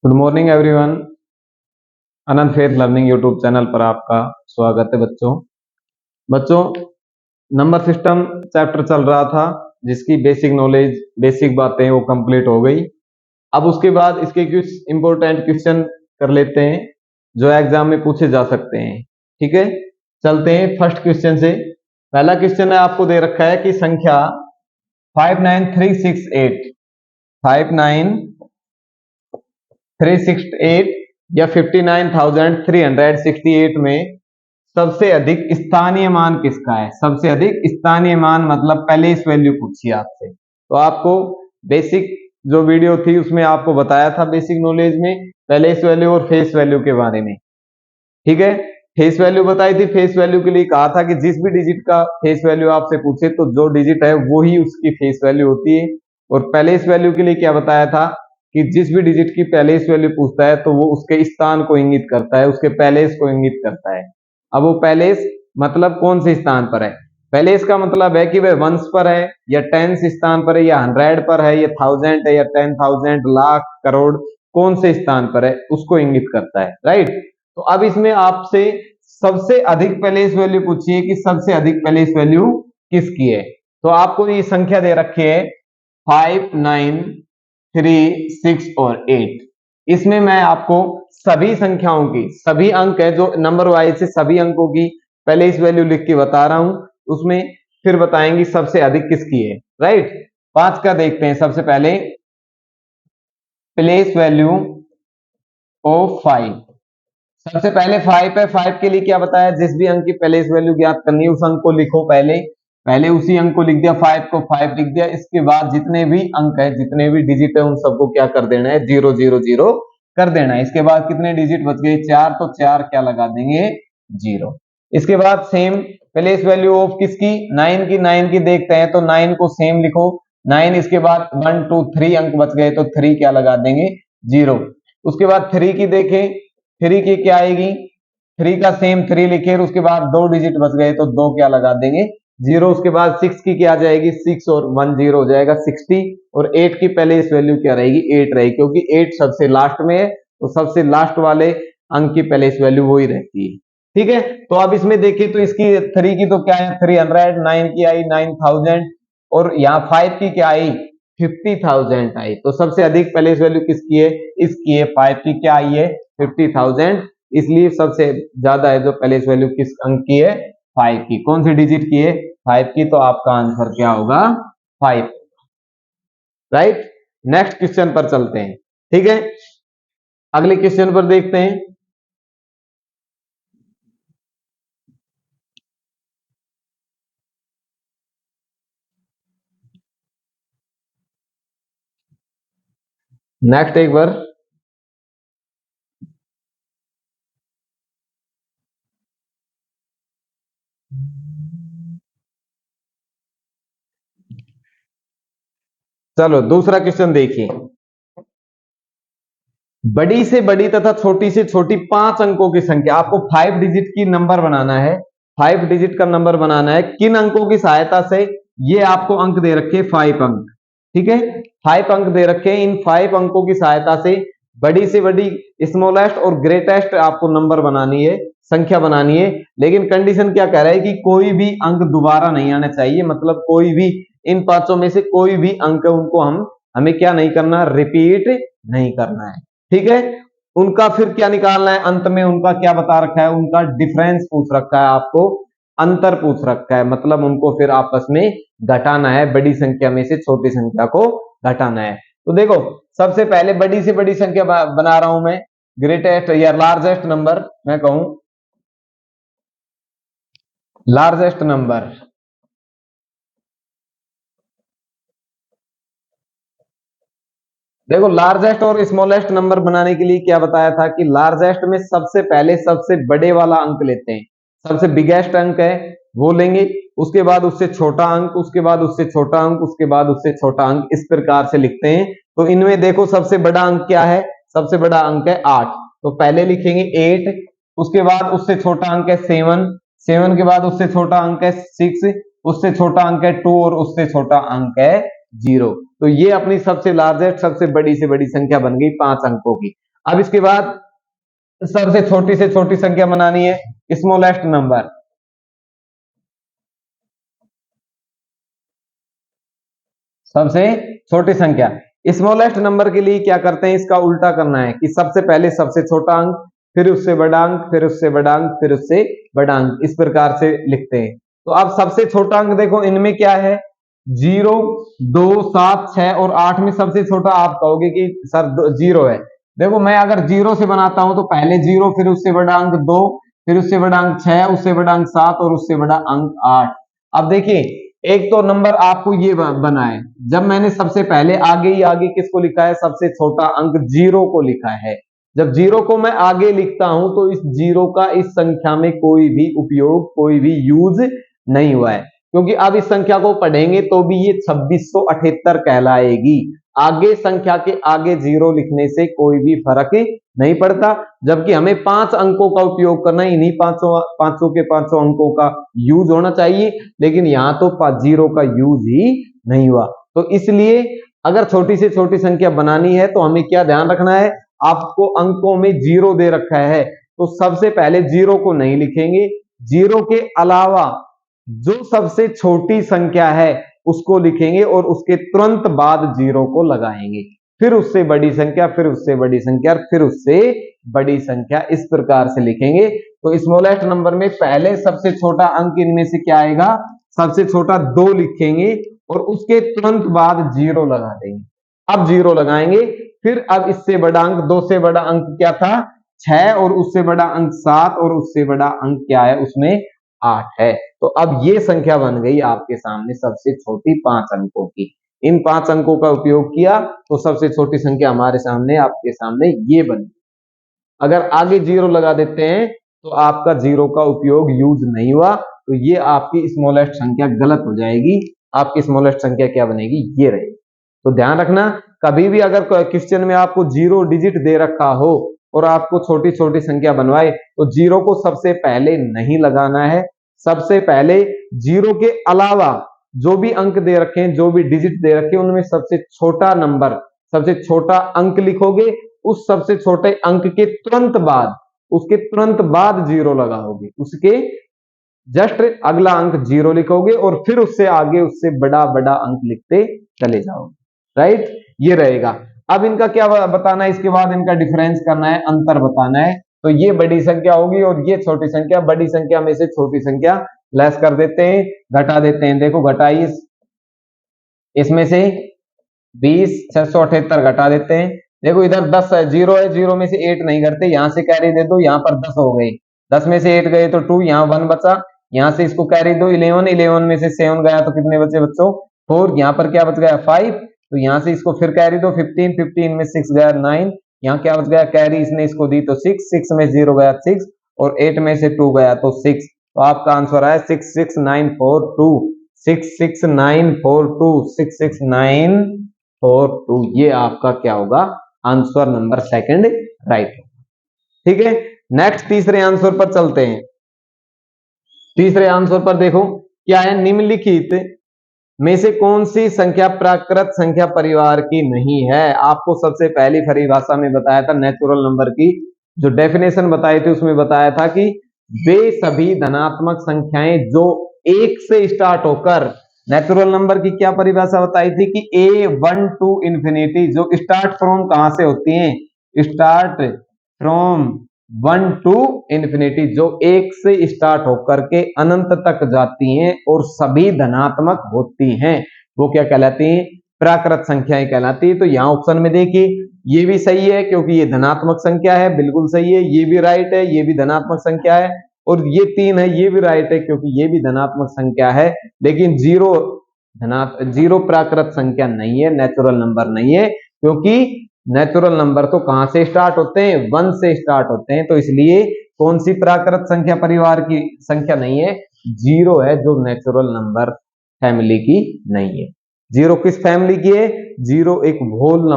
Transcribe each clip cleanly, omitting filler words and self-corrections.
Good morning everyone. Anant faith learning YouTube channel पर आपका स्वागत है बच्चों। बच्चों, नंबर सिस्टम चैप्टर चल रहा था जिसकी बेसिक नॉलेज, बेसिक बातें वो कंप्लीट हो गई। अब उसके बाद इसके कुछ इंपॉर्टेंट क्वेश्चन कर लेते हैं जो एग्जाम में पूछे जा सकते हैं। ठीक है, चलते हैं फर्स्ट क्वेश्चन से। पहला क्वेश्चन है, आपको दे रखा है कि संख्या 59368 59368 या 59,368 में सबसे अधिक स्थानीय मान किसका है। सबसे अधिक स्थानीय मान मतलब पहले इस वैल्यू पूछी आपसे। तो आपको बेसिक जो वीडियो थी उसमें आपको बताया था बेसिक नॉलेज में पहले इस वैल्यू और फेस वैल्यू के बारे में। ठीक है, फेस वैल्यू बताई थी। फेस वैल्यू के लिए कहा था कि जिस भी डिजिट का फेस वैल्यू आपसे पूछे तो जो डिजिट है वो ही उसकी फेस वैल्यू होती है। और पहले इस वैल्यू के लिए क्या बताया था कि जिस भी डिजिट की पहले इस वैल्यू पूछता है तो वो उसके स्थान को इंगित करता है, उसके पहले को इंगित करता है। अब वो पहले मतलब कौन से स्थान पर है। पहले इसका मतलब है कि वह वंश पर है या टेंस स्थान पर है या 100 पर है या 1000 है या 10,000 लाख करोड़, कौन से स्थान पर है उसको इंगित करता है। राइट। तो अब इसमें आपसे सबसे अधिक पहले इस वैल्यू पूछिए कि सबसे अधिक पहले इस वैल्यू किसकी है। तो आपको ये संख्या दे रखी है 5, 9, 3, 6 और 8। इसमें मैं आपको सभी संख्याओं की सभी अंक है जो नंबर वाइज से सभी अंकों की पहले इस वैल्यू लिख के बता रहा हूं, उसमें फिर बताएंगे सबसे अधिक किसकी है। राइट। 5 का देखते हैं। सबसे पहले प्लेस वैल्यू ऑफ 5। सबसे पहले 5 है। 5 के लिए क्या बताया, जिस भी अंक की पहले इस वैल्यू ज्ञात करनी है उस अंक को लिखो। पहले पहले उसी अंक को लिख दिया, 5 को 5 लिख दिया। इसके बाद जितने भी अंक है, जितने भी डिजिट है उन सबको क्या कर देना है, 0 0 0 कर देना है। इसके बाद कितने डिजिट बच गए, 4, तो 4 क्या लगा देंगे, 0। इसके बाद सेम प्लेस वैल्यू ऑफ किसकी, 9 की देखते हैं तो 9 को सेम लिखो। 9 इसके बाद 1 2 3 अंक बच गए तो 3 क्या लगा देंगे, 0। उसके बाद 3 की देखें, 3 की क्या आएगी, 3 का सेम 3 लिखे, उसके बाद 2 डिजिट बच गए तो 2 क्या लगा देंगे, 0। उसके बाद 6 की क्या आ जाएगी, 6 और 1 0 हो जाएगा 60। और 8 की पहले इस वैल्यू क्या रहेगी, 8 रहेगी, क्योंकि 8 सबसे लास्ट में है तो सबसे लास्ट वाले अंक की पहले इस वैल्यू वही रहती है। ठीक है, तो अब इसमें देखिए तो इसकी 3 की तो क्या है 300, 9 की आई 9000 और यहाँ 5 की क्या आई 50,000 आई। तो सबसे अधिक पहले इस वैल्यू किसकी है, इसकी है। 5 की क्या आई है 50,000, इसलिए सबसे ज्यादा है जो पहले इस वैल्यू किस अंक की है, 5 की। कौन सी डिजिट की है, 5 की। तो आपका आंसर क्या होगा, 5। राइट। नेक्स्ट क्वेश्चन पर चलते हैं। ठीक है, अगले क्वेश्चन पर देखते हैं। नेक्स्ट एक बार चलो दूसरा क्वेश्चन देखिए। बड़ी से बड़ी तथा छोटी से छोटी 5 अंकों की संख्या, आपको 5 डिजिट की नंबर बनाना है। 5 डिजिट का नंबर बनाना है। किन अंकों की सहायता से, ये आपको अंक दे रखे 5 अंक। ठीक है, 5 अंक दे रखे। इन 5 अंकों की सहायता से बड़ी से बड़ी, स्मॉलेस्ट और ग्रेटेस्ट आपको नंबर बनानी है, संख्या बनानी है। लेकिन कंडीशन क्या कह रहा है कि कोई भी अंक दोबारा नहीं आना चाहिए। मतलब कोई भी इन पांचों में से कोई भी अंक उनको हमें क्या नहीं करना, रिपीट नहीं करना है। ठीक है, उनका फिर क्या निकालना है, अंत में उनका क्या बता रखा है, उनका डिफरेंस पूछ रखा है आपको, अंतर पूछ रखा है। मतलब उनको फिर आपस में घटाना है, बड़ी संख्या में से छोटी संख्या को घटाना है। तो देखो सबसे पहले बड़ी से बड़ी संख्या बना रहा हूं मैं, ग्रेटेस्ट या लार्जेस्ट नंबर मैं कहूं, लार्जेस्ट नंबर। देखो लार्जेस्ट और स्मॉलेस्ट नंबर बनाने के लिए क्या बताया था कि लार्जेस्ट में सबसे पहले सबसे बड़े वाला अंक लेते हैं, सबसे बिगेस्ट अंक है वो लेंगे। उसके बाद उससे छोटा अंक, उसके बाद उससे छोटा अंक, उसके बाद उससे छोटा अंक, इस प्रकार से लिखते हैं। तो इनमें देखो सबसे बड़ा अंक क्या है, सबसे बड़ा अंक है 8। तो पहले लिखेंगे 8, उसके बाद उससे छोटा अंक है 7, 7 के बाद उससे छोटा अंक है 6, उससे छोटा अंक है 2 और उससे छोटा अंक है 0। तो ये अपनी सबसे लार्जेस्ट, सबसे बड़ी से बड़ी संख्या बन गई 5 अंकों की। अब इसके बाद सबसे छोटी से छोटी संख्या बनानी है, स्मॉलेस्ट नंबर। सबसे छोटी संख्या, स्मॉलेस्ट नंबर के लिए क्या करते हैं, इसका उल्टा करना है कि सबसे पहले सबसे छोटा अंक, फिर उससे बड़ा अंक, फिर उससे बड़ा अंक, फिर उससे बड़ा अंक, इस प्रकार से लिखते हैं। तो अब सबसे छोटा अंक देखो, इनमें क्या है, 0, 2, 7, 6 और 8 में सबसे छोटा आप कहोगे कि सर 0 है। देखो मैं अगर 0 से बनाता हूं तो पहले 0, फिर उससे बड़ा अंक 2, फिर उससे बड़ा अंक 6, उससे बड़ा अंक 7 और उससे बड़ा अंक 8। अब देखिए, एक तो नंबर आपको ये बना है, जब मैंने सबसे पहले आगे ही आगे किसको लिखा है, सबसे छोटा अंक 0 को लिखा है। जब 0 को मैं आगे लिखता हूं तो इस 0 का इस संख्या में कोई भी उपयोग, कोई भी यूज नहीं हुआ है, क्योंकि अब इस संख्या को पढ़ेंगे तो भी ये 2678 कहलाएगी। आगे संख्या के आगे 0 लिखने से कोई भी फर्क नहीं पड़ता, जबकि हमें 5 अंकों का उपयोग करना है, इन्हीं पांचों के 500 अंकों का यूज होना चाहिए, लेकिन यहां तो 0 का यूज ही नहीं हुआ। तो इसलिए अगर छोटी से छोटी संख्या बनानी है तो हमें क्या ध्यान रखना है, आपको अंकों में 0 दे रखा है तो सबसे पहले 0 को नहीं लिखेंगे, 0 के अलावा जो सबसे छोटी संख्या है उसको लिखेंगे और उसके तुरंत बाद 0 को लगाएंगे, फिर उससे बड़ी संख्या, फिर उससे बड़ी संख्या, फिर उससे बड़ी संख्या, इस प्रकार से लिखेंगे। तो स्मॉलेस्ट नंबर में पहले सबसे छोटा अंक इनमें से क्या आएगा, सबसे छोटा 2 लिखेंगे और उसके तुरंत बाद 0 लगा देंगे। अब 0 लगाएंगे, फिर अब इससे बड़ा अंक, 2 से बड़ा अंक क्या था, 6 और उससे बड़ा अंक 7 और उससे बड़ा अंक क्या है, उसमें 8 है। तो अब ये संख्या बन गई आपके सामने सबसे छोटी 5 अंकों की। इन 5 अंकों का उपयोग किया तो सबसे छोटी संख्या हमारे सामने, आपके सामने ये बनी। अगर आगे 0 लगा देते हैं तो आपका 0 का उपयोग यूज नहीं हुआ, तो ये आपकी स्मॉलेस्ट संख्या गलत हो जाएगी। आपकी स्मॉलेस्ट संख्या क्या बनेगी, ये रहेगी। तो ध्यान रखना, कभी भी अगर क्वेश्चन में आपको 0 डिजिट दे रखा हो और आपको छोटी छोटी संख्या बनवाए तो 0 को सबसे पहले नहीं लगाना है। सबसे पहले 0 के अलावा जो भी अंक दे रखे हैं, जो भी डिजिट दे रखे हैं, उनमें सबसे छोटा नंबर, सबसे छोटा अंक लिखोगे, उस सबसे छोटे अंक के तुरंत बाद, उसके तुरंत बाद 0 लगाओगे, उसके जस्ट अगला अंक 0 लिखोगे और फिर उससे आगे उससे बड़ा बड़ा अंक लिखते चले जाओगे। राइट, ये रहेगा। अब इनका क्या बताना है, इसके बाद इनका डिफरेंस करना है, अंतर बताना है। तो ये बड़ी संख्या होगी और ये छोटी संख्या, बड़ी संख्या में से छोटी संख्या लेस कर देते हैं, घटा देते हैं। देखो घटाइए, इसमें से 20 678 घटा देते हैं। देखो इधर 10 है, 0 है, 0 में से 8 नहीं करते, यहां से कैरी दे दो, यहां पर 10 हो गए, 10 में से 8 गए तो 2, यहाँ 1 बचा, यहां से इसको कैरी दो, 11, 11 में से 7 गया तो कितने बचे बच्चों, 4, यहाँ पर क्या बच गया 5, तो यहाँ से इसको फिर कैरी दो, 15, 15 में 6 गया 9, यहाँ क्या बच गया कैरी, इसने इसको दी तो 6, 6 में 0 गया 6 और 8 में से 2 गया तो 6। तो आपका आंसर आया 66942, 66942, 66942, ये आपका क्या होगा, आंसर नंबर सेकंड राइट होगा। ठीक है, नेक्स्ट तीसरे आंसर पर चलते हैं। तीसरे आंसर पर देखो क्या है, निम्नलिखित में से कौन सी संख्या प्राकृत संख्या परिवार की नहीं है। आपको सबसे पहली परिभाषा में बताया था नेचुरल नंबर की, जो डेफिनेशन बताई थी उसमें बताया था कि वे सभी धनात्मक संख्याएं जो 1 से स्टार्ट होकर, नेचुरल नंबर की क्या परिभाषा बताई थी कि A1 टू इंफिनिटी, जो स्टार्ट फ्रॉम कहां से होती हैं, स्टार्ट फ्रॉम 1 टू इंफिनिटी, जो 1 से स्टार्ट होकर के अनंत तक जाती हैं और सभी धनात्मक होती हैं, वो क्या कहलाती हैं, प्राकृत संख्याएं कहलाती है। तो यहाँ ऑप्शन में देखिए ये भी सही है क्योंकि ये धनात्मक संख्या है, बिल्कुल सही है, ये भी राइट है, ये भी धनात्मक संख्या है, और ये 3 है, ये भी राइट है क्योंकि ये भी धनात्मक संख्या है। लेकिन जीरो प्राकृत संख्या नहीं है, नेचुरल नंबर नहीं है, क्योंकि नेचुरल नंबर तो कहां से स्टार्ट होते हैं, 1 से स्टार्ट होते हैं। तो इसलिए कौन सी प्राकृत संख्या परिवार की संख्या नहीं है, 0 है, जो नेचुरल नंबर फैमिली की नहीं है। 0 किस फैमिली की है, 0 एक होल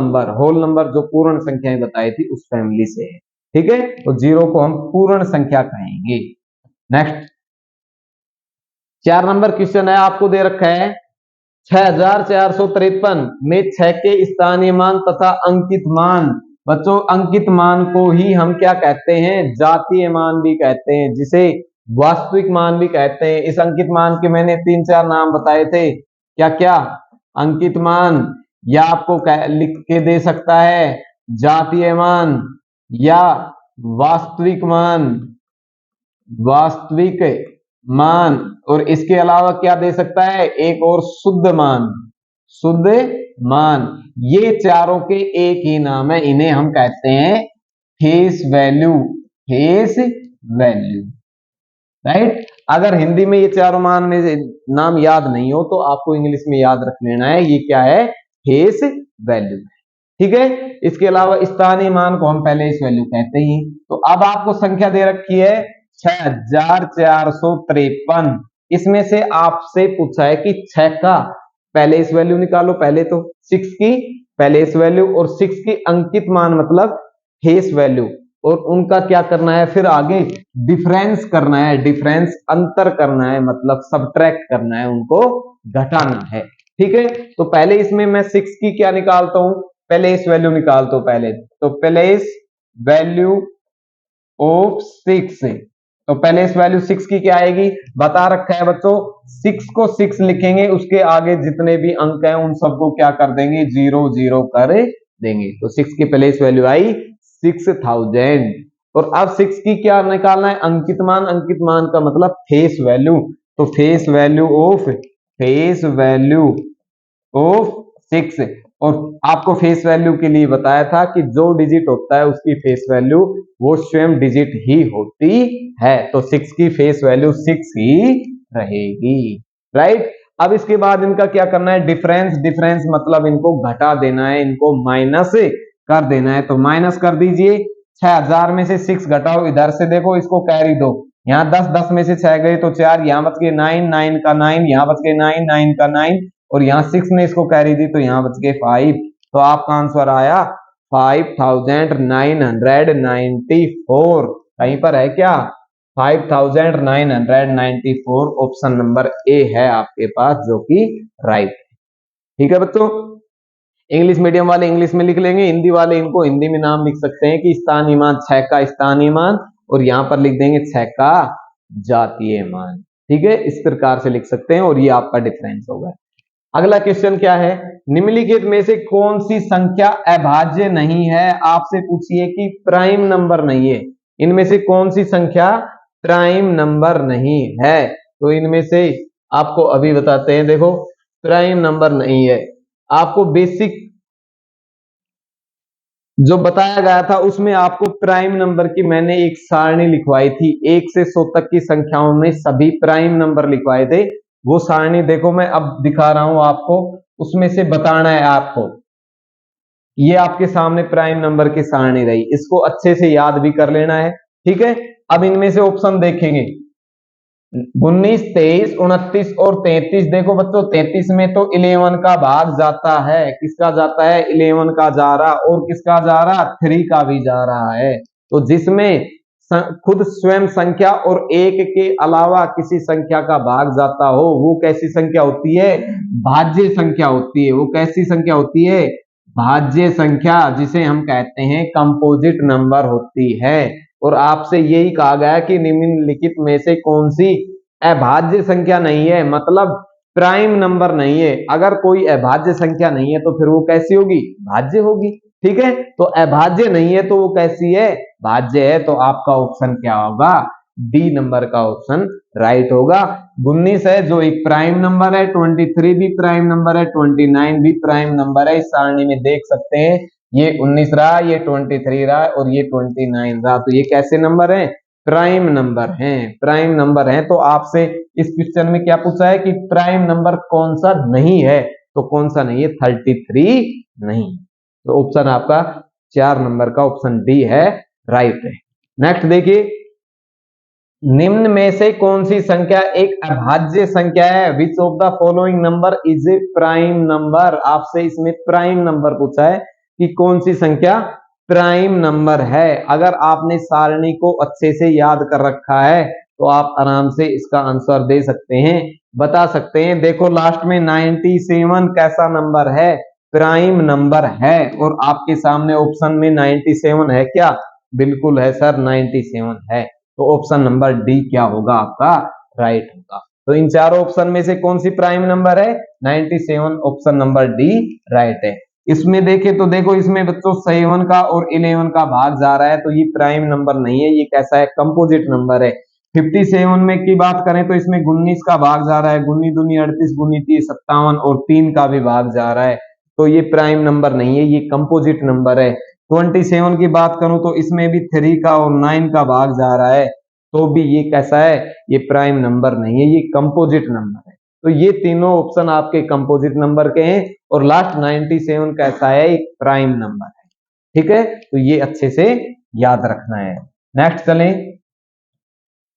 नंबर जो पूर्ण संख्याएं बताई थी उस फैमिली से है। ठीक है, तो 0 को हम पूर्ण संख्या कहेंगे। नेक्स्ट 4 नंबर क्वेश्चन है, आपको दे रखा है 6453 में 6 के स्थानीय मान तथा अंकित मान बच्चों अंकित मान को ही हम क्या कहते हैं, जातीय मान भी कहते हैं, जिसे वास्तविक मान भी कहते हैं। इस अंकित मान के मैंने 3-4 नाम बताए थे, क्या क्या, अंकित मान, या आपको लिख के दे सकता है जातीय मान या वास्तविक मान, वास्तविक मान, और इसके अलावा क्या दे सकता है, एक और शुद्ध मान, शुद्ध मान। ये चारों के एक ही नाम है, इन्हें हम कहते हैं face value, face value, right. अगर हिंदी में ये चारों मान में से नाम याद नहीं हो तो आपको इंग्लिश में याद रख लेना है, ये क्या है, फेस वैल्यू, ठीक है। इसके अलावा स्थानीय मान को हम पहले इस वैल्यू कहते ही। तो अब आपको संख्या दे रखी है 6453, इसमें से आपसे पूछा है कि 6 का पहले इस वैल्यू निकालो, पहले तो 6 की पहले इस वैल्यू, और 6 की अंकित मान मतलब फेस वैल्यू, और उनका क्या करना है, फिर आगे डिफरेंस करना है, डिफरेंस अंतर करना है, मतलब सब्ट्रैक्ट करना है, उनको घटाना है, ठीक है। तो पहले इसमें मैं 6 की क्या निकालता हूं, पहले इस वैल्यू निकालता हूं, पहले इस वैल्यू ऑफ 6, तो पहले इस वैल्यू 6 की क्या आएगी, बता रखा है बच्चों, 6 को 6 लिखेंगे, उसके आगे जितने भी अंक हैं उन सबको क्या कर देंगे, 0 0 कर देंगे। तो 6 की पहले इस वैल्यू आई 6000, और अब 6 की क्या निकालना है, अंकित मान, अंकित मान का मतलब फेस वैल्यू, तो फेस वैल्यू ऑफ 6, और आपको फेस वैल्यू के लिए बताया था कि जो डिजिट होता है उसकी फेस वैल्यू वो स्वयं डिजिट ही होती है, तो 6 की फेस वैल्यू 6 ही रहेगी, राइट। अब इसके बाद इनका क्या करना है, डिफरेंस, डिफरेंस मतलब इनको घटा देना है, इनको माइनस कर देना है, तो माइनस कर दीजिए, 6000 में से 6 घटाओ, इधर से देखो इसको कैरी दो, यहाँ 10 10 में से 6 गए तो 4, यहाँ बच गए 9 9 का 9, यहाँ बच गए 9 9 का 9, और यहाँ 6 ने इसको कैरी दी तो यहाँ बच गए 5, तो आपका आंसर आया 5994, कहीं पर है क्या, 5994, ऑप्शन नंबर ए है आपके पास, जो कि राइट है, ठीक है बच्चों। इंग्लिश मीडियम वाले इंग्लिश में लिख लेंगे, हिंदी वाले इनको हिंदी में नाम लिख सकते हैं कि स्थानीय मान, 6 का स्थानीय मान, और यहां पर लिख देंगे 6 का जातीय मान, ठीक है, इस प्रकार से लिख सकते हैं, और ये आपका डिफरेंस होगा। अगला क्वेश्चन क्या है, निम्नलिखित में से कौन सी संख्या अभाज्य नहीं है, आपसे पूछिए कि प्राइम नंबर नहीं है, इनमें से कौन सी संख्या प्राइम नंबर नहीं है, तो इनमें से आपको अभी बताते हैं, देखो प्राइम नंबर नहीं है, आपको बेसिक जो बताया गया था उसमें आपको प्राइम नंबर की मैंने एक सारणी लिखवाई थी, 1 से 100 तक की संख्याओं में सभी प्राइम नंबर लिखवाए थे, वो सारणी देखो मैं अब दिखा रहा हूं आपको, उसमें से बताना है आपको, ये आपके सामने प्राइम नंबर की सारणी रही, इसको अच्छे से याद भी कर लेना है, ठीक है। अब इनमें से ऑप्शन देखेंगे, 19 23 29 और 33, देखो बच्चों 33 में तो 11 का भाग जाता है, किसका जाता है, 11 का जा रहा, और किसका जा रहा, 3 का भी जा रहा है, तो जिसमें खुद स्वयं संख्या और एक के अलावा किसी संख्या का भाग जाता हो वो कैसी संख्या होती है, भाज्य संख्या होती है, वो कैसी संख्या होती है, भाज्य संख्या, जिसे हम कहते हैं कंपोजिट नंबर होती है। और आपसे यही कहा गया कि निम्नलिखित में से कौन सी अभाज्य संख्या नहीं है, मतलब प्राइम नंबर नहीं है, अगर कोई अभाज्य संख्या नहीं है तो फिर वो कैसी होगी, भाज्य होगी, ठीक है। तो अभाज्य नहीं है तो वो कैसी है, भाज्य है, तो आपका ऑप्शन क्या होगा, डी नंबर का ऑप्शन राइट होगा। 19 है जो एक प्राइम नंबर है, 23 भी प्राइम नंबर है, 29 भी प्राइम नंबर है, इस सारणी में देख सकते हैं, ये 19 रहा, ये 23 रहा, और ये 29 रहा, तो ये कैसे नंबर है, प्राइम नंबर हैं, प्राइम नंबर हैं। तो आपसे इस क्वेश्चन में क्या पूछा है कि प्राइम नंबर कौन सा नहीं है, तो कौन सा नहीं है, 33 नहीं, तो ऑप्शन आपका 4 नंबर का ऑप्शन डी है, राइट है। नेक्स्ट देखिए, निम्न में से कौन सी संख्या एक अभाज्य संख्या है, which of the following number is a prime number, आपसे इसमें प्राइम नंबर पूछा है कि कौन सी संख्या प्राइम नंबर है। अगर आपने सारणी को अच्छे से याद कर रखा है तो आप आराम से इसका आंसर दे सकते हैं, बता सकते हैं। देखो लास्ट में 97 कैसा नंबर है, प्राइम नंबर है। और आपके सामने ऑप्शन में 97 है क्या? बिल्कुल है सर, 97 है। तो ऑप्शन नंबर डी क्या होगा आपका? राइट होगा। तो इन चारों ऑप्शन में से कौन सी प्राइम नंबर है? 97, ऑप्शन नंबर डी राइट है। इसमें देखें तो देखो, इसमें बच्चों 7 का और 11 का भाग जा रहा है, तो ये प्राइम नंबर नहीं है, ये कैसा है? कंपोजिट नंबर है। 57 में की बात करें तो इसमें 19 का भाग जा रहा है, 19 दूनी 38, 19 30 57, और 3 का भी भाग जा रहा है, तो ये प्राइम नंबर नहीं है, ये कंपोजिट नंबर है। 27 की बात करूं तो इसमें भी 3 का और 9 का भाग जा रहा है, तो भी ये कैसा है? ये प्राइम नंबर नहीं है, ये कंपोजिट नंबर है। तो ये तीनों ऑप्शन आपके कंपोजिट नंबर के हैं, और लास्ट 97 कैसा है? एक प्राइम नंबर है। ठीक है, तो ये अच्छे से याद रखना है। नेक्स्ट चलें,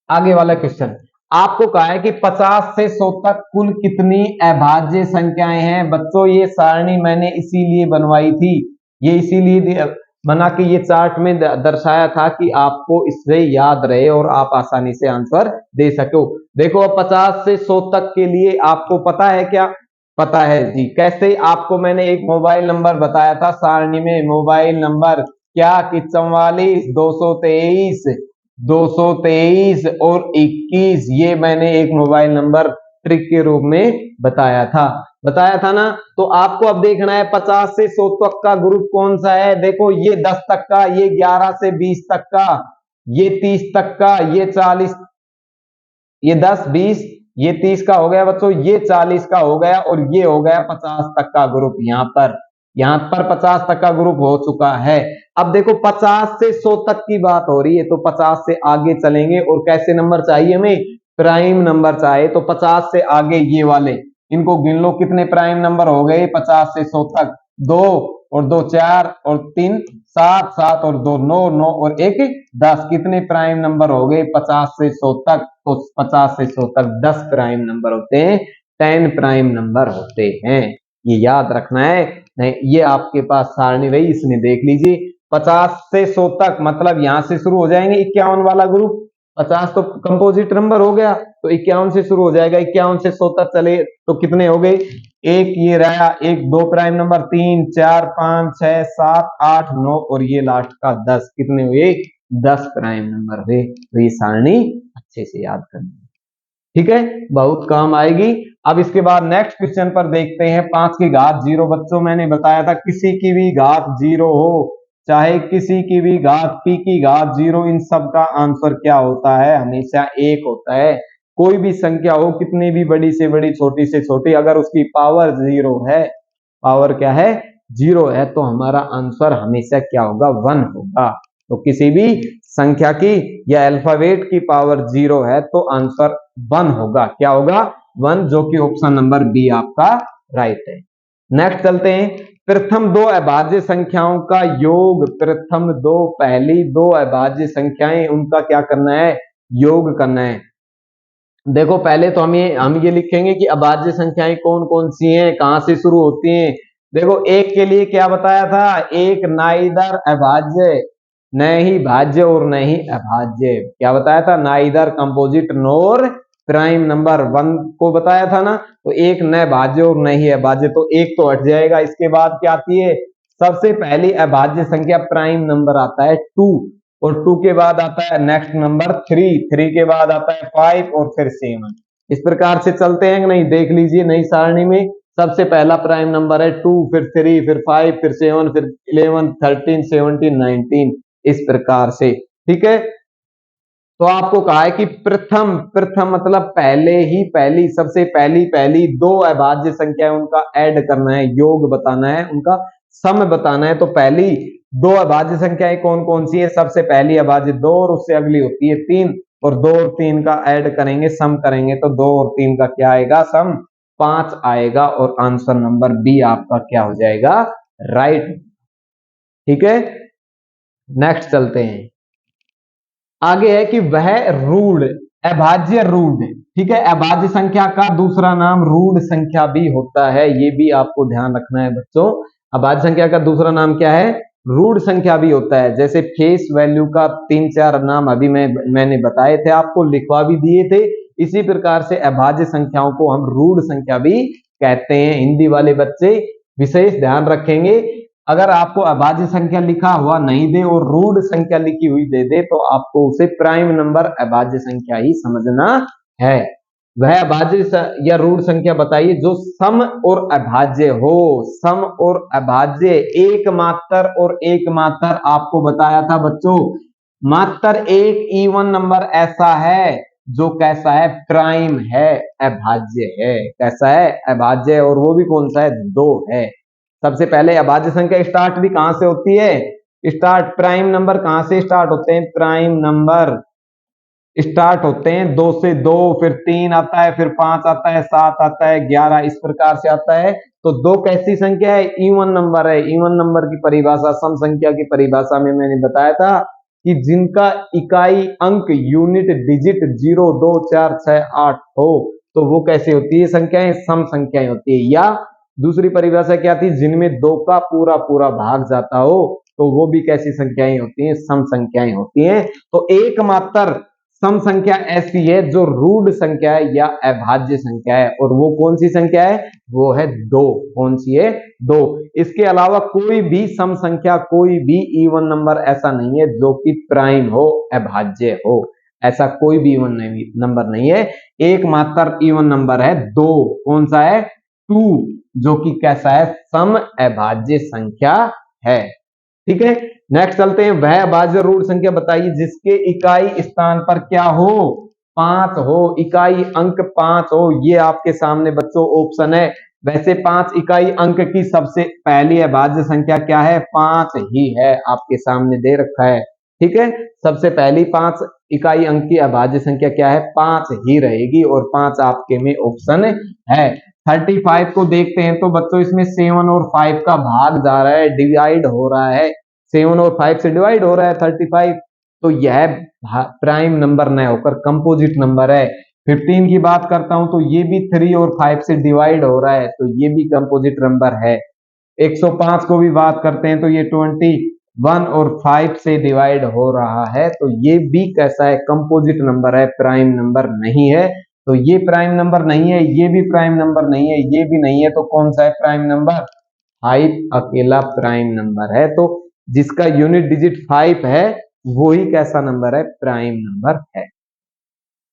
आगे वाला क्वेश्चन। आपको कहा है कि 50 से 100 तक कुल कितनी अभाज्य संख्याएं हैं? बच्चों ये सारणी मैंने इसीलिए बनवाई थी, ये इसीलिए बना के ये चार्ट में दर्शाया था कि आपको इससे याद रहे और आप आसानी से आंसर दे सको। देखो, अब 50 से 100 तक के लिए आपको पता है क्या? पता है जी। कैसे? आपको मैंने एक मोबाइल नंबर बताया था सारणी में, मोबाइल नंबर क्या? कि 44 223 223 और 21, ये मैंने एक मोबाइल नंबर ट्रिक के रूप में बताया था ना। तो आपको अब देखना है 50 से 100 तक का ग्रुप कौन सा है। देखो, ये 10 तक का, ये 11 से 20 तक का, ये 30 तक का, ये 40, ये 10 20, ये 30 का हो गया बच्चों, ये 40 का हो गया, और ये हो गया 50 तक का ग्रुप। यहां पर 50 तक का ग्रुप हो चुका है। अब देखो, 50 से 100 तक की बात हो रही है, तो 50 से आगे चलेंगे, और कैसे नंबर चाहिए हमें? प्राइम नंबर चाहिए। तो 50 से आगे ये वाले, इनको गिन लो, कितने प्राइम नंबर हो गए 50 से 100 तक? 2 और 2 4 और 3 7, 7 और 2 9, 9 और 1 10, कितने प्राइम नंबर हो गए 50 से 100 तक? तो 50 से 100 तक 10 प्राइम नंबर होते हैं, 10 प्राइम नंबर होते हैं, ये याद रखना है। नहीं, ये आपके पास सारणी रही, इसमें देख लीजिए, 50 से 100 तक मतलब यहां से शुरू हो जाएंगे 51 वाला ग्रुप। 50 तो कंपोजिट नंबर हो गया, तो 51 से शुरू हो जाएगा, 51 से 100 तक चले तो कितने हो गए? एक ये रहा, एक 2 प्राइम नंबर, 3 4 5 6 7 8 9, और ये लास्ट का 10, कितने हुए? 10 प्राइम नंबर हुए। तो ये सारणी अच्छे से याद करनी है, ठीक है, बहुत काम आएगी। अब इसके बाद नेक्स्ट क्वेश्चन पर देखते हैं। 5 की घात 0, बच्चों मैंने बताया था किसी की भी घात 0 हो, चाहे किसी की भी घात p की घात 0, इन सब का आंसर क्या होता है? हमेशा 1 होता है। कोई भी संख्या हो, कितनी भी बड़ी से बड़ी, छोटी से छोटी, अगर उसकी पावर 0 है, पावर क्या है? 0 है, तो हमारा आंसर हमेशा क्या होगा? 1 होगा। तो किसी भी संख्या की या अल्फाबेट की पावर 0 है तो आंसर 1 होगा। क्या होगा? 1, जो कि ऑप्शन नंबर बी आपका राइट है। नेक्स्ट चलते हैं। प्रथम दो अभाज्य संख्याओं का योग, प्रथम दो, पहली दो अभाज्य संख्याएं, उनका क्या करना है? योग करना है। देखो, पहले तो हम ये लिखेंगे कि अभाज्य संख्याएं कौन कौन सी हैं, कहां से शुरू होती हैं। देखो, एक के लिए क्या बताया था? एक नाइदर अभाज्य, न ही भाज्य और न ही अभाज्य। क्या बताया था? नाइदर कंपोजिट नोर प्राइम नंबर 1 को बताया था ना। तो एक न भाज्य और न ही अभाज्य, तो एक तो हट जाएगा। इसके बाद क्या आती है? सबसे पहली अभाज्य संख्या प्राइम नंबर आता है 2, और 2 के बाद आता है नेक्स्ट नंबर 3, 3 के बाद आता है 5 और फिर 7। इस प्रकार से चलते हैं कि नहीं? देख लीजिए नई सारणी में, सबसे पहला प्राइम नंबर है 2, फिर 3, फिर 5, फिर 7, फिर 11 13 17 19, इस प्रकार से, ठीक है। तो आपको कहा है कि प्रथम, प्रथम मतलब पहले ही, पहली, सबसे पहली पहली दो अभाज्य संख्या है, उनका ऐड करना है, योग बताना है, उनका सम बताना है। तो पहली दो अभाज्य संख्याएं कौन कौन सी है? सबसे पहली अभाज्य 2 और उससे अगली होती है 3, और 2 और 3 का ऐड करेंगे, सम करेंगे, तो 2 और 3 का क्या आएगा? सम 5 आएगा, और आंसर नंबर बी आपका क्या हो जाएगा? राइट, ठीक है। नेक्स्ट चलते हैं। आगे है कि वह रूढ़, अभाज्य रूढ़, ठीक है, अभाज्य संख्या का दूसरा नाम रूढ़ संख्या भी होता है, ये भी आपको ध्यान रखना है बच्चों। अभाज्य संख्या का दूसरा नाम क्या है? रूढ़ संख्या भी होता है। जैसे फेस वैल्यू का 3-4 नाम अभी मैंने बताए थे, आपको लिखवा भी दिए थे। इसी प्रकार से अभाज्य संख्याओं को हम रूढ़ संख्या भी कहते हैं। हिंदी वाले बच्चे विशेष ध्यान रखेंगे। अगर आपको अभाज्य संख्या लिखा हुआ नहीं दे और रूढ़ संख्या लिखी हुई दे दे तो आपको उसे प्राइम नंबर अभाज्य संख्या ही समझना है। वह अभाज्य या रूढ़ संख्या बताइए जो सम और अभाज्य हो। सम और अभाज्य एकमात्र और एकमात्र आपको बताया था बच्चों, मात्र एक इवन नंबर ऐसा है जो कैसा है, प्राइम है, अभाज्य है। कैसा है, अभाज्य है, और वो भी कौन सा है, 2 है। सबसे पहले अभाज्य संख्या स्टार्ट भी कहां से होती है, स्टार्ट प्राइम नंबर कहां से स्टार्ट होते हैं, प्राइम नंबर स्टार्ट होते हैं 2 से। 2 फिर 3 आता है, फिर 5 आता है, 7 आता है, 11 इस प्रकार से आता है। तो 2 कैसी संख्या है, इवन नंबर है। इवन नंबर की परिभाषा सम संख्या की परिभाषा में मैंने बताया था कि जिनका इकाई अंक यूनिट डिजिट 0, 2, 4, 6, 8 हो तो वो कैसे होती है संख्याएं, सम संख्याएं होती है। या दूसरी परिभाषा क्या थी, जिनमें 2 का पूरा पूरा भाग जाता हो तो वो भी कैसी संख्याएं होती हैं, सम संख्याएं होती हैं। तो एकमात्र सम संख्या ऐसी है जो रूढ़ संख्या है या अभाज्य संख्या है, और वो कौन सी संख्या है, वो है 2। कौन सी है, 2। इसके अलावा कोई भी सम संख्या, कोई भी इवन नंबर ऐसा नहीं है जो कि प्राइम हो, अभाज्य हो। ऐसा कोई भी इवन नंबर नहीं है। एकमात्र इवन नंबर है 2। कौन सा है, 2, जो कि कैसा है, सम अभाज्य संख्या है। ठीक है, नेक्स्ट चलते हैं। वह अभाज्य रूढ़ संख्या बताइए जिसके इकाई स्थान पर क्या हो, 5 हो, इकाई अंक 5 हो। ये आपके सामने बच्चों ऑप्शन है। वैसे 5 इकाई अंक की सबसे पहली अभाज्य संख्या क्या है, 5 ही है, आपके सामने दे रखा है। ठीक है, सबसे पहली 5 इकाई अंक की अभाज्य संख्या क्या है, 5 ही रहेगी, और 5 आपके में ऑप्शन है। 35 को देखते हैं तो बच्चों इसमें 7 और 5 का भाग जा रहा है, डिवाइड हो रहा है, 7 और 5 से डिवाइड हो रहा है 35। तो यह प्राइम नंबर न होकर कंपोजिट नंबर है। 15 की बात करता हूं तो ये भी 3 और 5 से डिवाइड हो रहा है, तो ये भी कंपोजिट नंबर है। 105 को भी बात करते हैं तो ये 21 और 5 से डिवाइड हो रहा है, तो ये भी कैसा है, कंपोजिट नंबर है, प्राइम नंबर नहीं है। तो ये प्राइम नंबर नहीं है, ये भी प्राइम नंबर नहीं है, ये भी नहीं है, तो कौन सा है प्राइम नंबर, 5 अकेला प्राइम नंबर है। तो जिसका यूनिट डिजिट 5 है वो ही कैसा नंबर है, प्राइम नंबर है,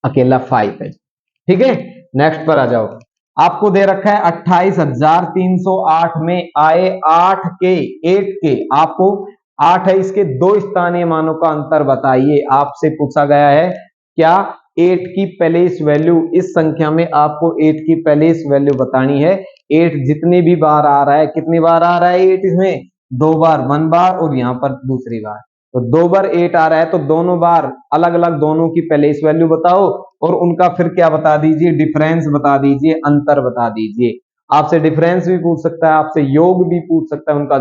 अकेला 5 है। ठीक है, नेक्स्ट पर आ जाओ। आपको दे रखा है 28,308 में आए 8 के आपको 8 है, इसके 2 स्थानीय मानों का अंतर बताइए। आपसे पूछा गया है क्या, 8 की प्लेस वैल्यू, इस संख्या में आपको 8 की प्लेस वैल्यू बतानी है। 8 जितनी भी बार आ रहा है, कितनी बार आ रहा है 8 इसमें, 2 बार, 1 बार, और यहां पर दूसरी बार। तो 2 बार 8 आ रहा है तो दोनों बार अलग अलग दोनों की प्लेस वैल्यू बताओ, और उनका फिर क्या बता दीजिए, डिफरेंस बता दीजिए, अंतर बता दीजिए। आपसे डिफरेंस भी पूछ सकता है, आपसे योग भी पूछ सकता है, उनका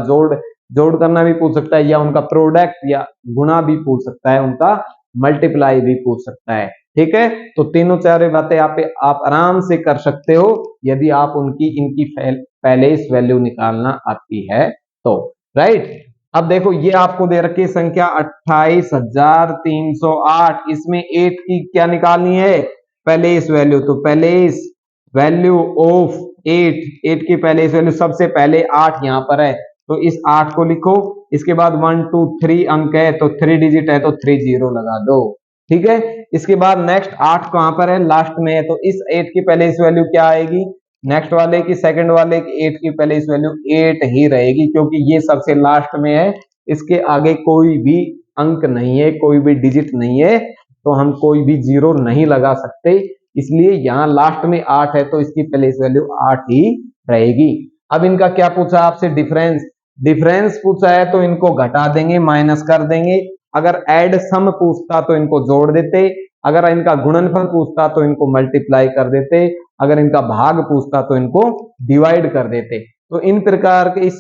जोड़ करना भी पूछ सकता है, या उनका प्रोडक्ट या गुणा भी पूछ सकता है, उनका मल्टीप्लाई भी पूछ सकता है। ठीक है, तो तीनों चारों बातें आप आराम से कर सकते हो यदि आप इनकी प्लेस वैल्यू निकालना आती है तो। राइट, अब देखो ये आपको दे रखी संख्या 28,308, इसमें 8 की क्या निकालनी है, प्लेस वैल्यू। तो प्लेस वैल्यू ऑफ 8 की प्लेस वैल्यू सबसे पहले 8 यहां पर है, तो इस 8 को लिखो। इसके बाद 1 2 3 अंक है तो 3 डिजिट है तो 30 लगा दो। ठीक है, इसके बाद नेक्स्ट 8 कहां पर है, लास्ट में है, तो इस 8 की प्लेस वैल्यू क्या आएगी, नेक्स्ट वाले की, सेकंड वाले की 8 की प्लेस वैल्यू 8 ही रहेगी, क्योंकि ये सबसे लास्ट में है, इसके आगे कोई भी अंक नहीं है, कोई भी डिजिट नहीं है, तो हम कोई भी 0 नहीं लगा सकते, इसलिए यहाँ लास्ट में 8 है तो इसकी प्लेस वैल्यू 8 ही रहेगी। अब इनका क्या पूछा आपसे, डिफरेंस पूछा है तो इनको घटा देंगे, माइनस कर देंगे। अगर ऐड सम पूछता तो इनको जोड़ देते, अगर इनका गुणनफल पूछता तो इनको मल्टीप्लाई कर देते, अगर इनका भाग पूछता तो इनको डिवाइड कर देते। तो इस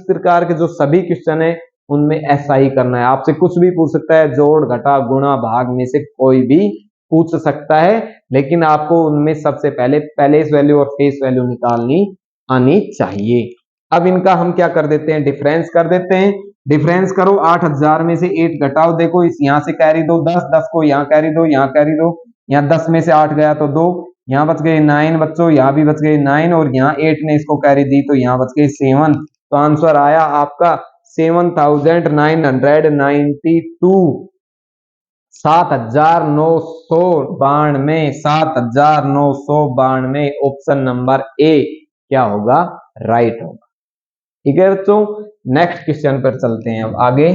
प्रकार के जो सभी क्वेश्चन है उनमें ऐसा ही करना है। आपसे कुछ भी पूछ सकता है, जोड़ घटा गुणा भाग में से कोई भी पूछ सकता है, लेकिन आपको उनमें सबसे पहले प्लेस वैल्यू और फेस वैल्यू निकालनी आनी चाहिए। अब इनका हम क्या कर देते हैं, डिफरेंस कर देते हैं। डिफरेंस करो, 8,000 में से 8 घटाओ, देखो इस यहां से कैरी दो 10, 10 को यहाँ कैरी दो, यहाँ कैरी दो, यहाँ 10 में से 8 गया तो 2, यहाँ बच गए 9 बच्चों, यहाँ भी बच गए 9, और यहाँ 8 ने इसको कैरी दी तो यहाँ बच गए 7। तो आंसर आया आपका 7992, 7992, 7992। ऑप्शन नंबर ए क्या होगा, राइट होगा। ठीक है बच्चों, नेक्स्ट क्वेश्चन पर चलते हैं अब आगे।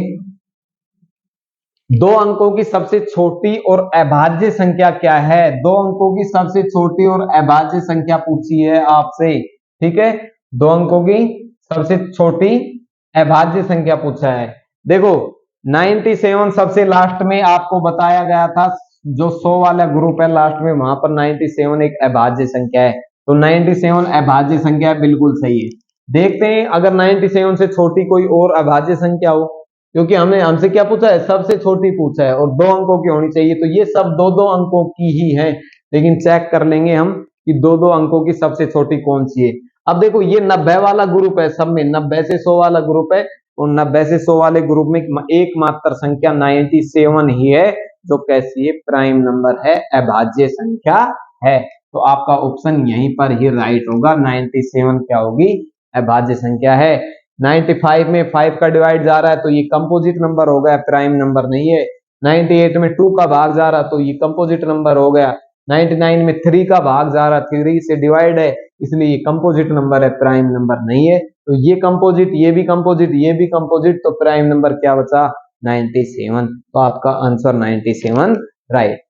दो अंकों की सबसे छोटी और अभाज्य संख्या क्या है? दो अंकों की सबसे छोटी और अभाज्य संख्या पूछी है आपसे। ठीक है, दो अंकों की सबसे छोटी अभाज्य संख्या पूछा है। देखो 97 सबसे लास्ट में आपको बताया गया था, जो 100 वाला ग्रुप है लास्ट में, वहां पर 97 एक अभाज्य संख्या है, तो 97 अभाज्य संख्या है, बिल्कुल सही है। देखते हैं अगर 97 से छोटी कोई और अभाज्य संख्या हो, क्योंकि हमने हमसे क्या पूछा है, सबसे छोटी पूछा है और 2 अंकों की होनी चाहिए, तो ये सब 2-2 अंकों की ही है। लेकिन चेक कर लेंगे हम कि 2-2 अंकों की सबसे छोटी कौन सी है। अब देखो ये 90 वाला ग्रुप है, सब में 90 से 100 वाला ग्रुप है, और 90 से 100 वाले ग्रुप में एकमात्र संख्या 97 ही है, जो कैसी है, प्राइम नंबर है, अभाज्य संख्या है। तो आपका ऑप्शन यहीं पर ही राइट होगा, 97 क्या होगी, अभाज्य संख्या है। 95 में 5 का डिवाइड जा रहा है तो ये कंपोजिट नंबर हो गया, प्राइम नंबर नहीं है। 98 में 2 का भाग जा रहा तो ये कंपोजिट नंबर हो गया। 99 में 3 का भाग जा रहा, 3 से डिवाइड है, इसलिए ये कंपोजिट नंबर है, प्राइम नंबर नहीं है। तो ये कंपोजिट, ये भी कंपोजिट, ये भी कंपोजिट, तो प्राइम नंबर क्या बचा, 97। तो आपका आंसर 97 राइट।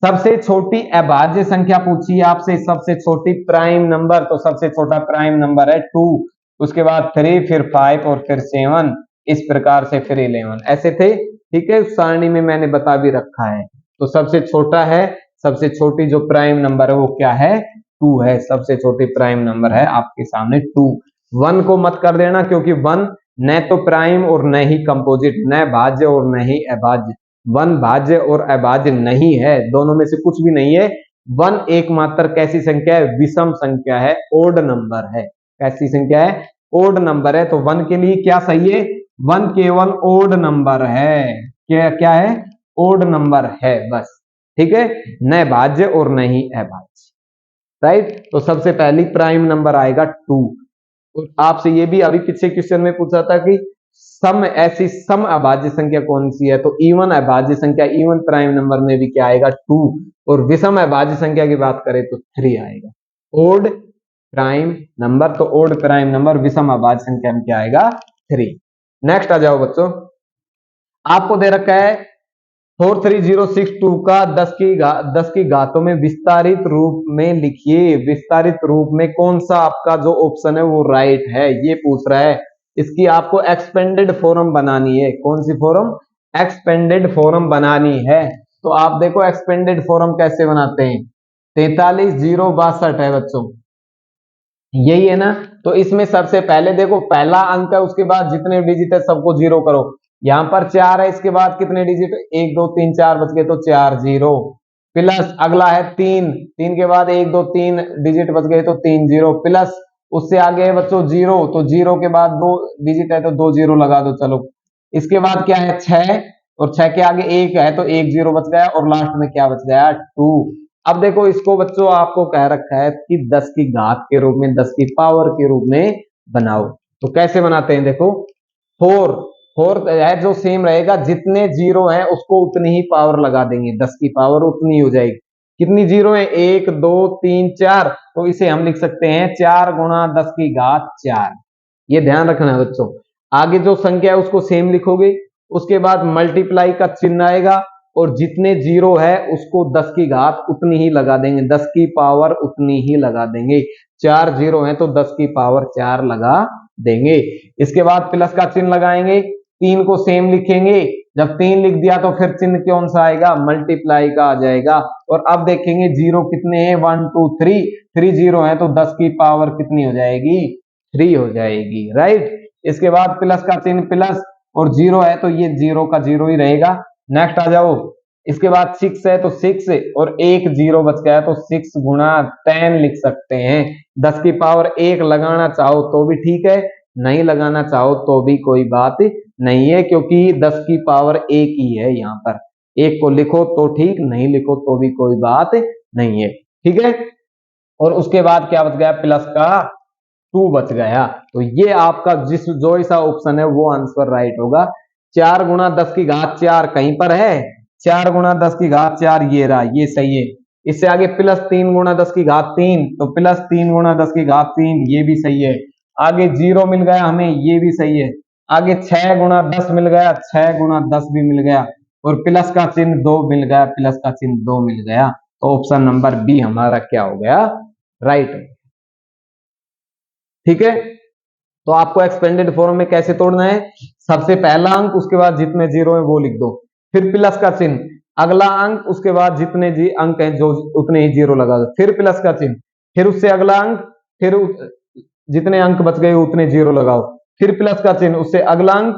सबसे छोटी अभाज्य संख्या पूछी है आपसे, सबसे छोटी प्राइम नंबर, तो सबसे छोटा प्राइम नंबर है 2, उसके बाद 3, फिर 5 और फिर 7, इस प्रकार से फिर 11 ऐसे थे। ठीक है, सारणी में मैंने बता भी रखा है। तो सबसे छोटा है, सबसे छोटी जो प्राइम नंबर है वो क्या है, 2 है, सबसे छोटी प्राइम नंबर है आपके सामने 2। 1 को मत कर देना, क्योंकि 1 न तो प्राइम और न ही कंपोजिट, न भाज्य और न ही अभाज्य। 1 भाज्य और अभाज्य नहीं है, दोनों में से कुछ भी नहीं है। 1 एकमात्र कैसी संख्या है, विषम संख्या है, ओड नंबर है। कैसी संख्या है, ओड नंबर है। तो 1 के लिए क्या सही है, 1 केवल ओड नंबर है। क्या क्या है, ओड नंबर है बस। ठीक है, न भाज्य और न ही अभाज्य, राइट। तो सबसे पहली प्राइम नंबर आएगा 2। और आपसे ये भी अभी पीछे क्वेश्चन में पूछा था कि सम, ऐसी सम अभाज्य संख्या कौन सी है, तो इवन अभाज्य संख्या, इवन प्राइम नंबर में भी क्या आएगा, 2। और विषम अभाज्य संख्या की बात करें तो 3 आएगा। ओड प्राइम नंबर, तो ओड प्राइम नंबर, विषम अभाज्य संख्या में क्या आएगा, 3। नेक्स्ट आ जाओ बच्चों, आपको दे रखा है 43062 का 10 की घातों में विस्तारित रूप में लिखिए। विस्तारित रूप में कौन सा आपका जो ऑप्शन है वो राइट है, ये पूछ रहा है। इसकी आपको एक्सपेंडेड फॉर्म बनानी है। कौन सी फॉर्म, एक्सपेंडेड फॉर्म बनानी है। तो आप देखो एक्सपेंडेड फॉर्म कैसे बनाते हैं, 43062 है बच्चों, यही है ना। तो इसमें सबसे पहले देखो पहला अंक है, उसके बाद जितने डिजिट है सबको 0 करो। यहां पर 4 है, इसके बाद कितने डिजिट, 1 2 3 4 बच गए, तो 4 0 प्लस अगला है 3, 3 के बाद 1 2 3 डिजिट बच गए, तो 3 0 प्लस उससे आगे है बच्चों 0, तो 0 के बाद 2 डिजिट है तो 2 0 लगा दो। चलो इसके बाद क्या है 6, और 6 के आगे 1 है तो 1 0 बच गया, और लास्ट में क्या बच गया 2। अब देखो इसको बच्चों आपको कह रखा है कि 10 की घात के रूप में, 10 की पावर के रूप में बनाओ। तो कैसे बनाते हैं, देखो 4 है जो सेम रहेगा, जितने 0 है उसको उतनी ही पावर लगा देंगे, 10 की पावर उतनी हो जाएगी। कितनी 0 है, 1 2 3 4, तो इसे हम लिख सकते हैं 4 गुणा 10 की घात 4। ये ध्यान रखना है बच्चों। आगे जो संख्या है उसको सेम लिखोगे, उसके बाद मल्टीप्लाई का चिन्ह आएगा, और जितने 0 है उसको 10 की घात उतनी ही लगा देंगे, 10 की पावर उतनी ही लगा देंगे। 4 0 है तो 10 की पावर 4 लगा देंगे। इसके बाद प्लस का चिन्ह लगाएंगे, 3 को सेम लिखेंगे। जब 3 लिख दिया तो फिर चिन्ह कौन सा आएगा, मल्टीप्लाई का आ जाएगा। और अब देखेंगे 0 कितने हैं, 1 2 3, 3 0 है तो 10 की पावर कितनी हो जाएगी, 3 हो जाएगी, राइट। इसके बाद प्लस का चिन्ह प्लस, और 0 है तो ये 0 का 0 ही रहेगा। नेक्स्ट आ जाओ, इसके बाद 6 है तो 6, और 1 0 बच गया तो 6 गुणा 10 लिख सकते हैं। 10 की पावर 1 लगाना चाहो तो भी ठीक है, नहीं लगाना चाहो तो भी कोई बात नहीं है, क्योंकि 10 की पावर 1 ही है। यहाँ पर 1 को लिखो तो ठीक, नहीं लिखो तो भी कोई बात नहीं है, ठीक है। और उसके बाद क्या बच गया, प्लस का 2 बच गया। तो ये आपका जो सा ऑप्शन है वो आंसर राइट होगा। 4 गुणा 10 की घात 4 कहीं पर है, 4 गुणा 10 की घात 4 ये रहा, ये सही है। इससे आगे प्लस 3 गुणा 10 की घात 3, तो प्लस 3 गुणा 10 की घात 3 ये भी सही है। आगे 0 मिल गया हमें, ये भी सही है। आगे 6 गुणा 10 मिल गया, 6 गुणा 10 भी मिल गया, और प्लस का चिन्ह 2 मिल गया, प्लस का चिन्ह 2 मिल गया। तो ऑप्शन नंबर बी हमारा क्या हो गया, राइट। ठीक है, तो आपको एक्सपेंडेड फॉर्म में कैसे तोड़ना है, सबसे पहला अंक, उसके बाद जितने जीरो है वो लिख दो, फिर प्लस का चिन्ह, अगला अंक, उसके बाद जितने जी अंक हैं जो उतने ही जीरो लगा दो, फिर प्लस का चिन्ह, फिर उससे अगला अंक, फिर जितने अंक बच गए उतने जीरो लगाओ, फिर प्लस का चिन्ह, उससे अगला अंक,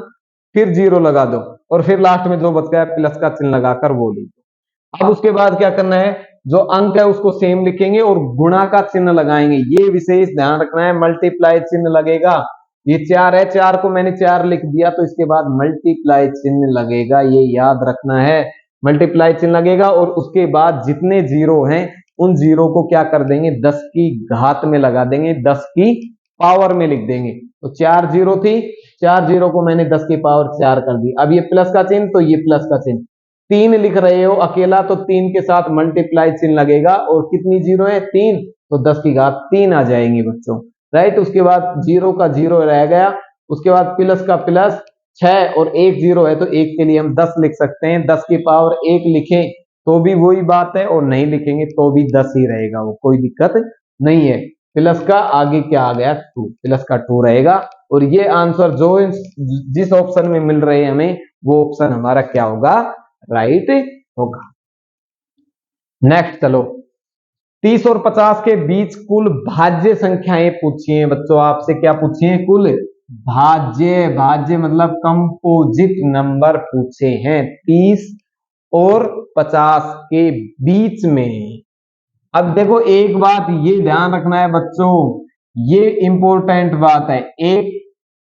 फिर जीरो लगा दो, और फिर लास्ट में जो बच गया प्लस का चिन्ह लगाकर वो लिख दो। अब उसके बाद क्या करना है, जो अंक है उसको सेम लिखेंगे और गुणा का चिन्ह लगाएंगे, ये विशेष ध्यान रखना है, मल्टीप्लाई चिन्ह लगेगा। ये 4 है, 4 को मैंने 4 लिख दिया, तो इसके बाद मल्टीप्लाई चिन्ह लगेगा, ये याद रखना है। मल्टीप्लाई चिन्ह लगेगा और उसके बाद जितने जीरो हैं उन जीरो को क्या कर देंगे, 10 की घात में लगा देंगे, 10 की पावर में लिख देंगे। तो 4 जीरो थी, 4 जीरो को मैंने 10 की पावर 4 कर दी। अब ये प्लस का चिन्ह, तो ये प्लस का चिन्ह, 3 लिख रहे हो अकेला, तो 3 के साथ मल्टीप्लाई चिन्ह लगेगा, और कितनी जीरो है, 3, तो 10 की घात 3 आ जाएंगी बच्चों, राइट। उसके बाद जीरो का जीरो रह गया, उसके बाद प्लस का प्लस, 6 और 1 जीरो है, तो 1 के लिए हम 10 लिख सकते हैं, 10 की पावर 1 लिखें तो भी वही बात है, और नहीं लिखेंगे तो भी 10 ही रहेगा, वो कोई दिक्कत नहीं है। प्लस का आगे क्या आ गया, 2, प्लस का 2 रहेगा, और ये आंसर जो जिस ऑप्शन में मिल रहे हैं हमें, वो ऑप्शन हमारा क्या होगा, राइट होगा। नेक्स्ट चलो, 30 और 50 के बीच कुल भाज्य संख्याएं पूछी हैं बच्चों, आपसे क्या पूछी हैं, कुल भाज्य, भाज्य मतलब कंपोजिट नंबर पूछे हैं 30 और 50 के बीच में। अब देखो एक बात ये ध्यान रखना है बच्चों, ये इंपॉर्टेंट बात है, एक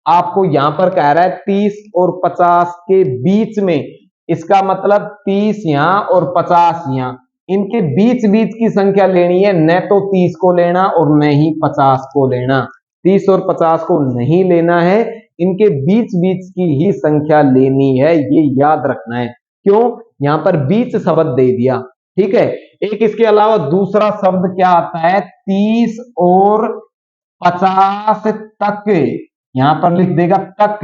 आपको यहां पर कह रहा है 30 और 50 के बीच में, इसका मतलब 30 यहां और 50 यहां, इनके बीच बीच की संख्या लेनी है, न तो 30 को लेना और न ही 50 को लेना, 30 और 50 को नहीं लेना है, इनके बीच बीच की ही संख्या लेनी है, ये याद रखना है। क्यों, यहां पर बीच शब्द दे दिया, ठीक है। एक इसके अलावा दूसरा शब्द क्या आता है, 30 और 50 तक, यहां पर लिख देगा तक,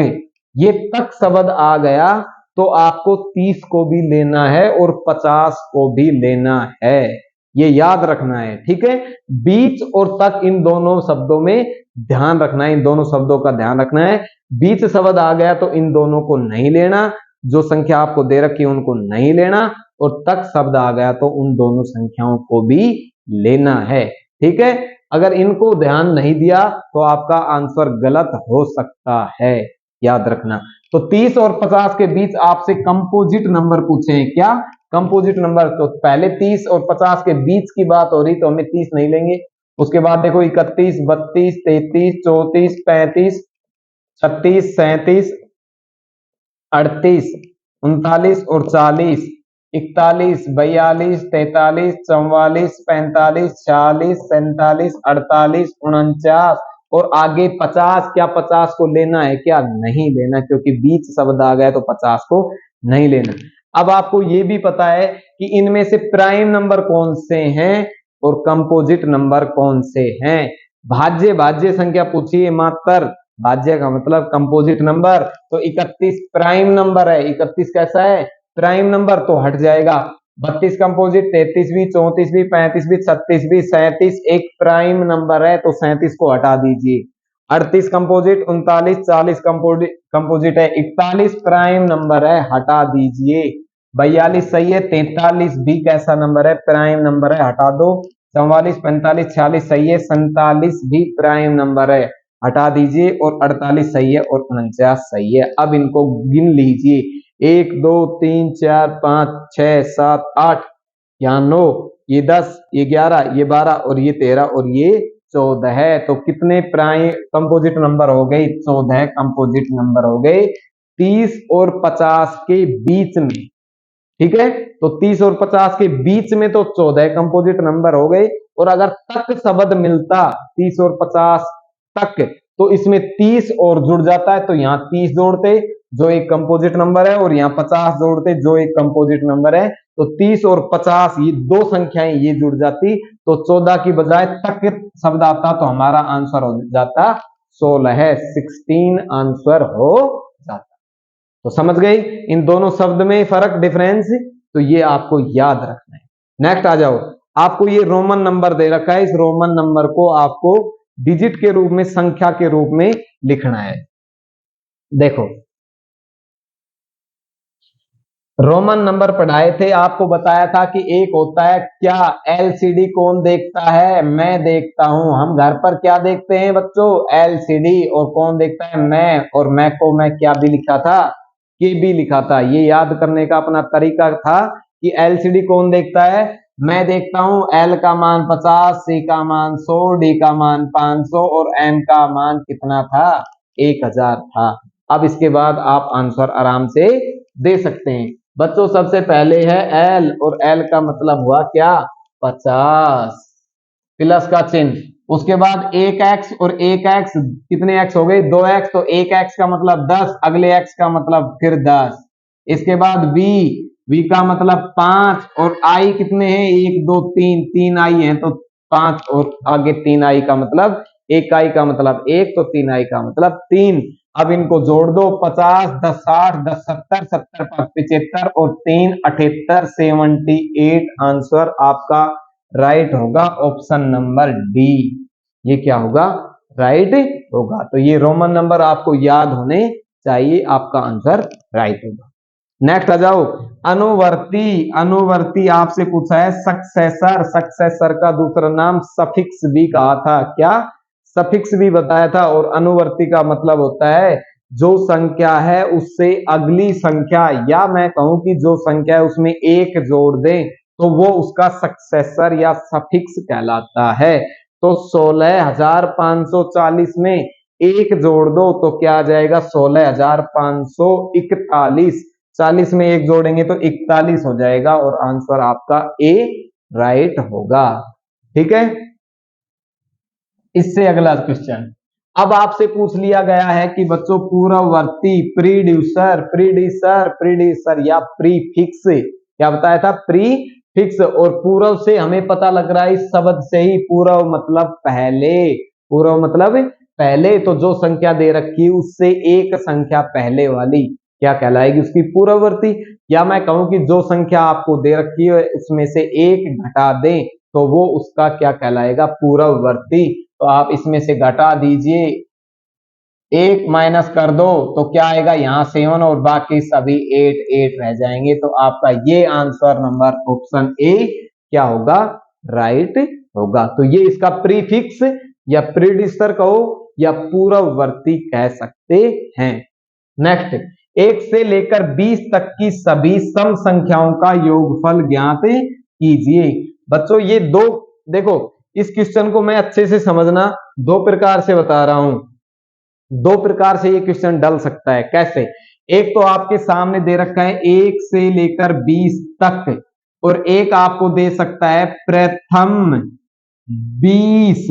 ये तक शब्द आ गया तो आपको 30 को भी लेना है और 50 को भी लेना है, ये याद रखना है, ठीक है। बीच और तक इन दोनों शब्दों में ध्यान रखना है, इन दोनों शब्दों का ध्यान रखना है। बीच शब्द आ गया तो इन दोनों को नहीं लेना, जो संख्या आपको दे रखी है उनको नहीं लेना, और तक शब्द आ गया तो उन दोनों संख्याओं को भी लेना है, ठीक है। अगर इनको ध्यान नहीं दिया तो आपका आंसर गलत हो सकता है, याद रखना। तो 30 और 50 के बीच आपसे कंपोजिट नंबर पूछे हैं, क्या कंपोजिट नंबर, तो पहले 30 और 50 के बीच की बात हो रही तो हमें 30 नहीं लेंगे। उसके बाद देखो 31, 32, 33, 34, 35, 36, 37, 38, 39 और 40, 41, 42, 43, 44, 45, 46, 47, 48, 49 और आगे 50, क्या 50 को लेना है, क्या नहीं लेना, क्योंकि बीच शब्द आ गया तो 50 को नहीं लेना। अब आपको ये भी पता है कि इनमें से प्राइम नंबर कौन से हैं और कंपोजिट नंबर कौन से हैं। भाज्य, भाज्य संख्या पूछी है मात्र, भाज्य का मतलब कंपोजिट नंबर, तो 31 प्राइम नंबर है, 31 कैसा है, प्राइम नंबर, तो हट जाएगा। 32 कंपोजिट, 33 भी, 34 भी, 35 भी, 36 भी, 37 एक प्राइम नंबर है तो 37 को हटा दीजिए। 38 कंपोजिट, 39, 40 कंपोजिट है, 41 प्राइम नंबर है, हटा दीजिए। 42 सही है, 43 भी कैसा नंबर है, प्राइम नंबर है, हटा दो। 44, 45, 46 सही है, 47 भी प्राइम नंबर है, हटा दीजिए, और 48 सही है और 49 सही है। अब इनको गिन लीजिए, 1, 2, 3, 4, 5, 6, 7, 8, यहाँ 9, ये 10, ये 11, ये 12 और ये 13 और ये 14 है। तो कितने प्राइम कंपोजिट नंबर हो गए, 14 कंपोजिट नंबर हो गए 30 और 50 के बीच में, ठीक है। तो 30 और 50 के बीच में तो 14 कंपोजिट नंबर हो गए, और अगर तक शब्द मिलता 30 और 50 तक, तो इसमें 30 और जुड़ जाता है, तो यहाँ 30 जोड़ते जो एक कंपोजिट नंबर है, और यहाँ 50 जोड़ते जो एक कंपोजिट नंबर है, तो 30 और 50 ये दो संख्याएं ये जुड़ जाती, तो 14 की बजाय तक शब्द आता, तो हमारा आंसर हो जाता 16, 16 आंसर हो जाता। तो समझ गए इन दोनों शब्द में फर्क, डिफरेंस, तो ये आपको याद रखना है। नेक्स्ट आ जाओ, आपको ये रोमन नंबर दे रखा है, इस रोमन नंबर को आपको डिजिट के रूप में, संख्या के रूप में लिखना है। देखो रोमन नंबर पढ़ाए थे, आपको बताया था कि एक होता है क्या, एलसीडी कौन देखता है, मैं देखता हूं। हम घर पर क्या देखते हैं बच्चों, एलसीडी, और कौन देखता है, मैं, और मैं को मैं क्या भी लिखा था, के भी लिखा था। ये याद करने का अपना तरीका था कि एलसीडी कौन देखता है, मैं देखता हूं। एल का मान 50, सी का मान 100, डी का मान 500 और एम का मान कितना था, 1000 था। अब इसके बाद आप आंसर आराम से दे सकते हैं बच्चों। सबसे पहले है एल, और एल का मतलब हुआ क्या, 50, प्लस का चिन्ह। उसके बाद एक एक्स, और एक एक्स कितने एक्स हो गए, 2x, तो एक एक्स का मतलब 10, अगले एक्स का मतलब फिर 10। इसके बाद v का मतलब 5, और आई कितने हैं, 1 2 3, 3 आई है, तो 5 और आगे 3 आई का मतलब, एक आई का मतलब 1, तो 3 आई का मतलब 3। अब इनको जोड़ दो, 50 10 60 10 70, 70 5 75 और 3 78, 78 आंसर आपका राइट होगा, ऑप्शन नंबर डी। ये क्या होगा, राइट होगा। तो ये रोमन नंबर आपको याद होने चाहिए, आपका आंसर राइट होगा। नेक्स्ट आ जाओ, अनुवर्ती। अनुवर्ती आपसे पूछा है सक्सेसर, सक्सेसर का दूसरा नाम सफिक्स भी कहा था, क्या, सफिक्स भी बताया था। और अनुवर्ती का मतलब होता है जो संख्या है उससे अगली संख्या, या मैं कहूं कि जो संख्या है उसमें एक जोड़ दें, तो वो उसका सक्सेसर या सफिक्स कहलाता है। तो 16,540 में एक जोड़ दो तो क्या आ जाएगा, 16,541। 40 में एक जोड़ेंगे तो 41 हो जाएगा, और आंसर आपका ए राइट होगा। ठीक है, इससे अगला क्वेश्चन अब आपसे पूछ लिया गया है कि बच्चों पूर्ववर्ती, प्रीड्यूसर, प्रीड्यूसर, प्रीड्यूसर या प्रीफिक्स, क्या बताया था, प्रीफिक्स। और पूर्व से हमें पता लग रहा है इस शब्द से ही, पूर्व मतलब पहले, पूर्व मतलब पहले, तो जो संख्या दे रखी है उससे एक संख्या पहले वाली क्या कहलाएगी, उसकी पूर्ववर्ती। या मैं कहूं कि जो संख्या आपको दे रखी है उसमें से एक घटा दें तो वो उसका क्या कहलाएगा, पूर्ववर्ती। तो आप इसमें से घटा दीजिए, एक माइनस कर दो तो क्या आएगा, यहाँ 7 और बाकी सभी 8 8 रह जाएंगे। तो आपका ये आंसर नंबर ऑप्शन ए क्या होगा, राइट होगा। तो ये इसका प्रीफिक्स या प्रीडिक्टर कहो या पूर्ववर्ती कह सकते हैं। नेक्स्ट, 1 से लेकर 20 तक की सभी सम संख्याओं का योगफल ज्ञात कीजिए। बच्चों ये दो, देखो इस क्वेश्चन को मैं अच्छे से समझना, दो प्रकार से बता रहा हूं, दो प्रकार से ये क्वेश्चन डल सकता है। कैसे, एक तो आपके सामने दे रखा है 1 से लेकर 20 तक, और एक आपको दे सकता है प्रथम 20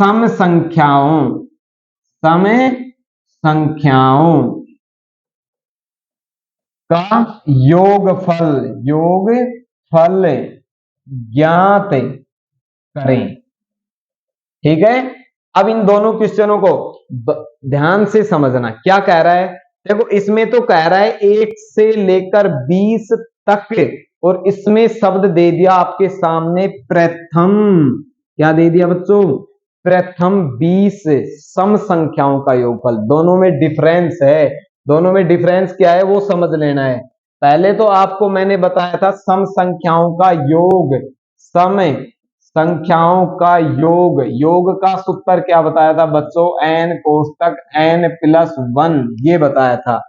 सम संख्याओं, सम संख्याओं का योगफल, योगफल ज्ञात करें। ठीक है, अब इन दोनों क्वेश्चनों को ध्यान से समझना, क्या कह रहा है। देखो इसमें तो कह रहा है 1 से लेकर 20 तक, और इसमें शब्द दे दिया आपके सामने प्रथम, क्या दे दिया बच्चों, प्रथम 20 सम संख्याओं का योगफल। दोनों में डिफरेंस है, दोनों में डिफरेंस क्या है वो समझ लेना है। पहले तो आपको मैंने बताया था सम संख्याओं का योग, सम संख्याओं का योग, योग का सूत्र क्या बताया था बच्चों, n कोष्टक n प्लस 1, ये बताया था।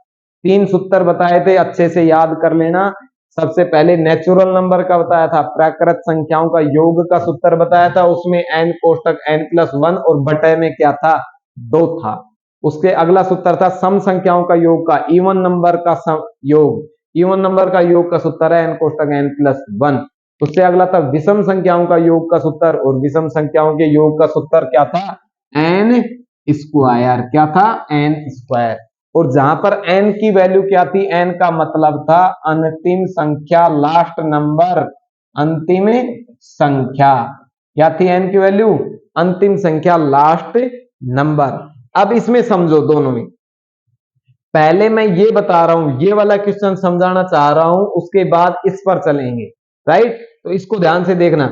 3 सूत्र बताए थे, अच्छे से याद कर लेना। सबसे पहले नेचुरल नंबर का बताया था, प्राकृत संख्याओं का योग का सूत्र बताया था, उसमें n कोष्टक n प्लस 1 और बटे में क्या था, 2 था। उसके अगला सूत्र था सम संख्याओं का योग का, इवन नंबर का योग, इवन नंबर का योग का सूत्र है n कोष्टक n प्लस 1। उससे अगला था विषम संख्याओं का योग का सूत्र, और विषम संख्याओं के योग का सूत्र क्या था, एन स्क्वायर, क्या था, एन स्क्वायर। और जहां पर एन की वैल्यू क्या थी, एन का मतलब था अंतिम संख्या, लास्ट नंबर, अंतिम संख्या। क्या थी एन की वैल्यू, अंतिम संख्या, लास्ट नंबर। अब इसमें समझो दोनों में, पहले मैं ये बता रहा हूं, ये वाला क्वेश्चन समझाना चाह रहा हूं, उसके बाद इस पर चलेंगे, राइट। तो इसको ध्यान से देखना।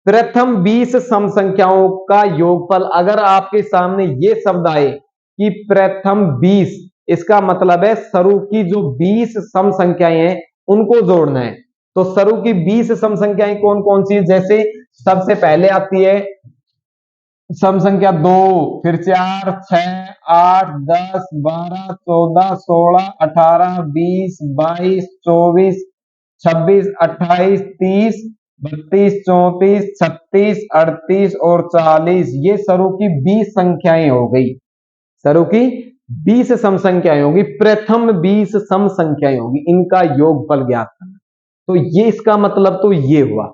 प्रथम 20 सम संख्याओं का योगफल, अगर आपके सामने ये शब्द आए कि प्रथम 20, इसका मतलब है शुरू की जो 20 सम संख्याएं हैं उनको जोड़ना है। तो शुरू की 20 सम संख्याएं कौन कौन सी, जैसे सबसे पहले आती है सम संख्या 2, फिर 4, 6, 8, 10, 12, 14, 16, 18, 20, 22, 24, 26, 28, 30, 32, 34, 36, 38 और 40, ये शुरू की 20 संख्याएं हो गई। शुरू की 20 सम संख्याएं होगी, प्रथम 20 सम संख्याएं होगी, इनका योगफल ज्ञात करना। तो ये इसका मतलब तो ये हुआ,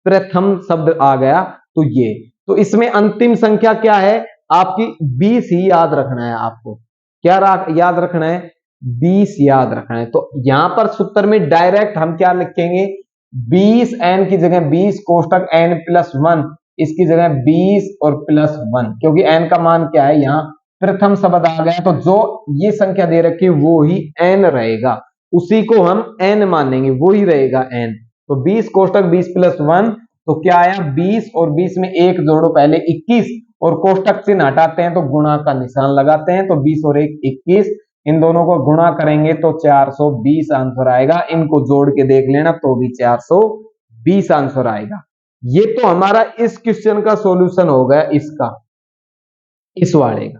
प्रथम शब्द आ गया तो ये। तो इसमें अंतिम संख्या क्या है आपकी, 20 ही याद रखना है आपको। क्या याद रखना है, 20 याद रखना है। तो यहां पर सूत्र में डायरेक्ट हम क्या लिखेंगे, 20 एन की जगह 20 कोष्टक एन प्लस 1, इसकी जगह 20 और प्लस 1, क्योंकि एन का मान क्या है, यहाँ प्रथम शब्द आ गया, तो जो ये संख्या दे रखी है वो ही एन रहेगा, उसी को हम एन मानेंगे, वो ही रहेगा एन। तो 20 कोष्टक 20 प्लस 1, तो क्या आया 20, और 20 में एक जोड़ो पहले 21, और कोष्टक चिन्ह हटाते हैं तो गुणा का निशान लगाते हैं, तो 20 और 1 21, इन दोनों को गुणा करेंगे तो 420 आंसर आएगा। इनको जोड़ के देख लेना तो भी 420 आंसर आएगा। ये तो हमारा इस क्वेश्चन का सॉल्यूशन हो गया, इसका, इस वाले का,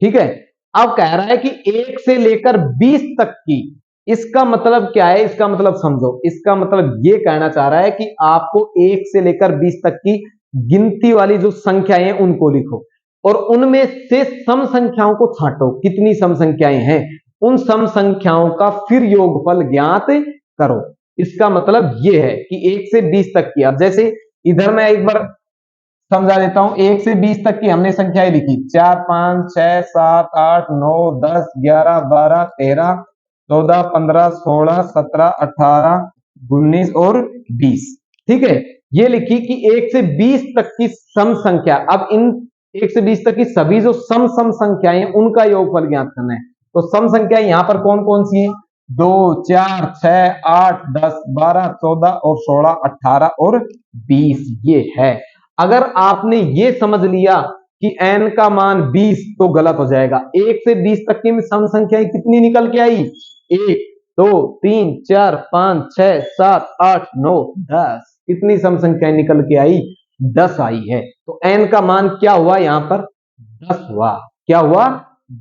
ठीक है। अब कह रहा है कि 1 से लेकर 20 तक की, इसका मतलब क्या है, इसका मतलब समझो, इसका मतलब ये कहना चाह रहा है कि आपको 1 से लेकर 20 तक की गिनती वाली जो संख्याएं हैं उनको लिखो, और उनमें से सम संख्याओं को छांटो, कितनी सम संख्याएं हैं, उन सम संख्याओं का फिर योगफल ज्ञात करो। इसका मतलब ये है कि 1 से 20 तक की। अब जैसे इधर मैं एक बार समझा देता हूं, 1 से 20 तक की हमने संख्याएं लिखी, 4, 5, 6, 7, 8, 9, 10, 11, 12, 13, 14, 15, 16, 17, 18, 19 और 20, ठीक है। ये लिखी कि 1 से 20 तक की सम संख्या। अब इन 1 से 20 तक की सभी जो सम सम संख्याएं उनका योगफल ज्ञात करना है। तो सम संख्याएं यहां पर कौन कौन सी है, 2, 4, 6, 8, 10, 12, 14 और 16, 18 और 20, ये है। अगर आपने ये समझ लिया कि n का मान 20, तो गलत हो जाएगा। 1 से 20 तक की सम संख्याएं कितनी निकल के आई, 1, 2, 3, 4, 5, 6, 7, 8, 9, 10, कितनी सम संख्याएं निकल के आई, 10 आई है। तो n का मान क्या हुआ, यहां पर 10 हुआ। क्या हुआ,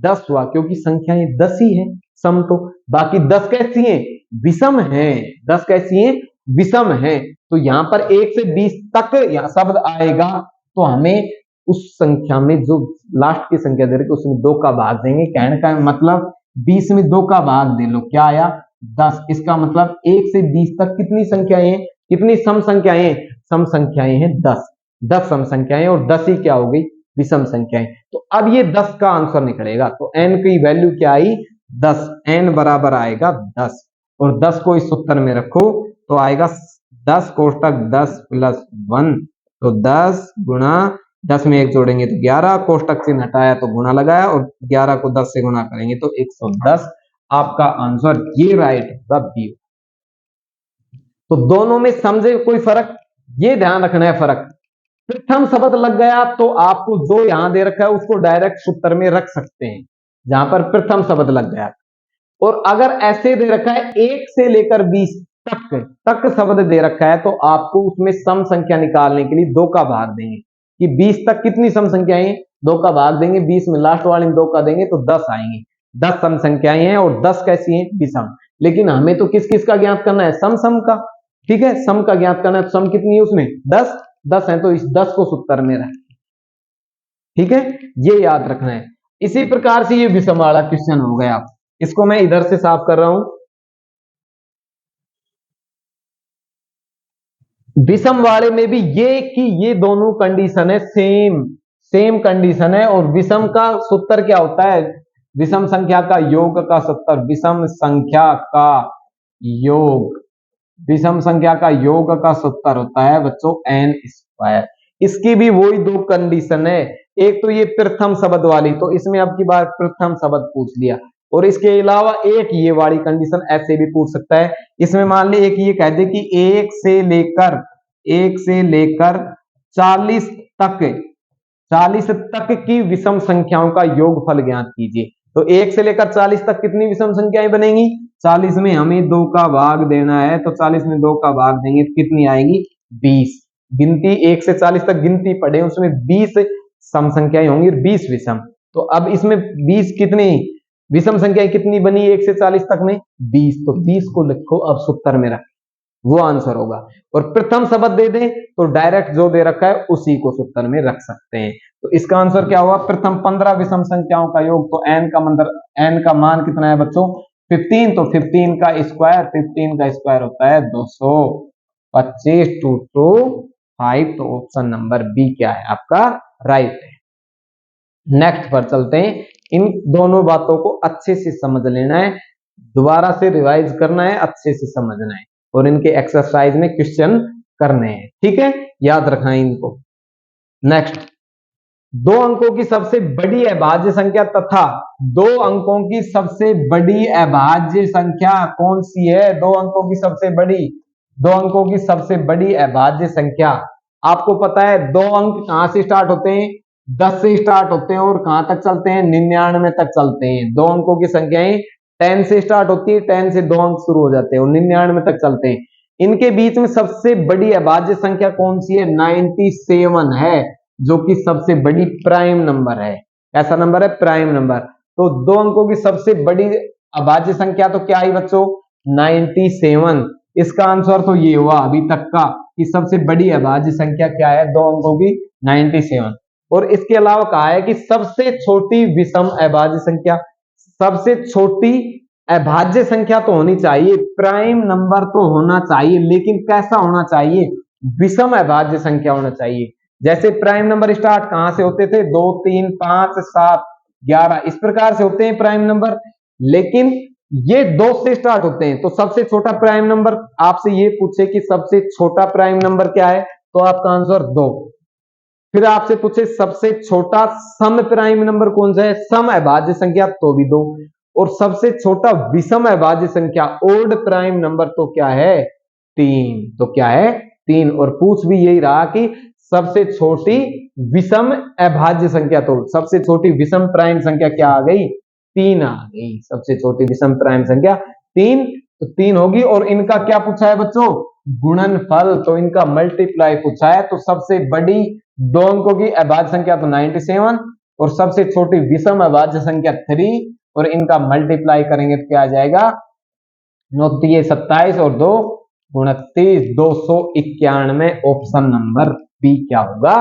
10 हुआ, क्योंकि संख्याएं 10 ही है सम। तो बाकी 10 कैसी हैं, विषम है, 10 कैसी हैं, विषम है। तो यहां पर 1 से 20 तक यहां शब्द आएगा, तो हमें उस संख्या में जो लास्ट की संख्या दे रखी उसमें 2 का भाग देंगे। कहने का मतलब 20 में 2 का भाग दे लो, क्या आया, 10। इसका मतलब 1 से 20 तक कितनी संख्याएं हैं, कितनी सम संख्याएं हैं, सम संख्याएं हैं 10, 10 सम संख्याएं, और 10 ही क्या हो गई, विषम संख्याएं। तो अब ये 10 का आंसर निकलेगा। तो n की वैल्यू क्या आई, 10, n बराबर आएगा 10, और 10 को इस उत्तर में रखो तो आएगा 10 कोष्टक 10 प्लस 1, तो 10 गुणा 10 में 1 जोड़ेंगे तो 11, कोष्टक से हटाया तो गुणा लगाया, और 11 को 10 से गुणा करेंगे तो 110। आपका आंसर ये राइट होगा, बी। तो दोनों में समझे कोई फर्क, ये ध्यान रखना है फर्क। प्रथम शब्द लग गया तो आपको जो यहां दे रखा है उसको डायरेक्ट सूत्र में रख सकते हैं, जहां पर प्रथम शब्द लग गया। और अगर ऐसे दे रखा है 1 से लेकर 20 तक शब्द दे रखा है, तो आपको उसमें सम संख्या निकालने के लिए 2 का भाग देंगे, कि 20 तक कितनी सम संख्याएं, 2 का भाग देंगे, 20 में लास्ट वाले में 2 का देंगे तो 10 आएंगे। 10 सम संख्याएं हैं, और 10 कैसी हैं, विषम। लेकिन हमें तो किस किस का ज्ञात करना है, सम सम का, ठीक है, सम का ज्ञात करना है। तो सम कितनी है उसमें, 10, 10 है, तो इस 10 को सूत्र में रखें, ठीक है, ये याद रखना है। इसी प्रकार से ये विषम वाला क्वेश्चन हो गया। इसको मैं इधर से साफ कर रहा हूं। विषम वाले में भी ये कि ये दोनों कंडीशन है सेम, सेम कंडीशन है। और विषम का सूत्र क्या होता है? विषम संख्या का योग का सूत्र, विषम संख्या का योग, विषम संख्या का योग का सूत्र होता है बच्चों n स्क्वायर। इसकी भी वही दो कंडीशन है, एक तो ये प्रथम शब्द वाली, तो इसमें अब की बार प्रथम शब्द पूछ लिया, और इसके अलावा एक ये वाली कंडीशन ऐसे भी पूछ सकता है। इसमें मान ली एक ये कह दे कि 1 से लेकर 40 तक, 40 तक की विषम संख्याओं का योगफल ज्ञात कीजिए। तो 1 से लेकर 40 तक कितनी विषम संख्याएं बनेंगी? 40 में हमें 2 का भाग देना है, तो 40 में 2 का भाग देंगे तो कितनी आएगी? 20। गिनती 1 से 40 तक गिनती पढ़े, उसमें 20 सम संख्याएं होंगी, 20 विषम। तो अब इसमें 20 कितनी विषम संख्याएं कितनी बनी 1 से 40 तक में? 20। तो 20 को लिखो अब सूत्र में रख, वो आंसर होगा। और प्रथम शब्द दे दें तो डायरेक्ट जो दे रखा है उसी को सूत्र में रख सकते हैं। तो इसका आंसर क्या हुआ? प्रथम 15 विषम संख्याओं का योग। तो n का मान कितना है बच्चों? 15। तो 15 का स्क्वायर होता है 225 2 to 5। तो ऑप्शन नंबर बी क्या है आपका? राइट है। नेक्स्ट पर चलते हैं। इन दोनों बातों को अच्छे से समझ लेना है, दोबारा से रिवाइज करना है, अच्छे से समझना है, और इनके एक्सरसाइज में क्वेश्चन करने हैं, ठीक है? याद रखना है इनको। नेक्स्ट, 2 अंकों की सबसे बड़ी अभाज्य संख्या तथा 2 अंकों की सबसे बड़ी अभाज्य संख्या कौन सी है? 2 अंकों की सबसे बड़ी अभाज्य संख्या। आपको पता है 2 अंक कहां से स्टार्ट होते हैं? 10 से स्टार्ट होते हैं, और कहां तक चलते हैं? 99 तक चलते हैं। 2 अंकों की संख्याएं 10 से स्टार्ट होती है, 10 से 2 अंक शुरू हो जाते हैं और 99 तक चलते हैं। इनके बीच में सबसे बड़ी अभाज्य संख्या कौन सी है? 97 है, जो कि सबसे बड़ी प्राइम नंबर है। ऐसा नंबर है प्राइम नंबर। तो 2 अंकों की सबसे बड़ी अभाज्य संख्या तो क्या आई बच्चों? 97। इसका आंसर तो ये हुआ अभी तक का कि सबसे बड़ी अभाज्य संख्या क्या है 2 अंकों की? 97। और इसके अलावा कहा है कि सबसे छोटी विषम अभाज्य संख्या, सबसे छोटी अभाज्य संख्या तो होनी चाहिए, प्राइम नंबर तो होना चाहिए, लेकिन कैसा होना चाहिए? विषम अभाज्य संख्या होना चाहिए। जैसे प्राइम नंबर स्टार्ट कहां से होते थे? 2 3 5 7 11 इस प्रकार से होते हैं प्राइम नंबर, लेकिन ये 2 से स्टार्ट होते हैं। तो सबसे छोटा प्राइम नंबर, आपसे ये पूछे कि सबसे छोटा प्राइम नंबर क्या है, तो आपका आंसर 2। फिर आपसे पूछे सबसे छोटा सम प्राइम नंबर कौन सा है? सम अभाज्य संख्या, तो भी 2। और सबसे छोटा विषम अभाज्य संख्या ओड प्राइम नंबर तो क्या है? 3। तो क्या है? 3। और पूछ भी यही रहा कि सबसे छोटी विषम अभाज्य संख्या, तो सबसे छोटी विषम प्राइम संख्या क्या आ गई? 3 आ गई। सबसे छोटी विषम प्राइम संख्या 3, तो 3 होगी। और इनका क्या पूछा है बच्चों? गुणनफल, तो इनका मल्टीप्लाई पूछा है। तो सबसे बड़ी 2 अंकों की अभाज्य संख्या तो 97, और सबसे छोटी विषम अभाज्य संख्या 3, और इनका मल्टीप्लाई करेंगे तो क्या आ जाएगा? 9 3 27 और 2 29, 291। ऑप्शन नंबर बी क्या होगा?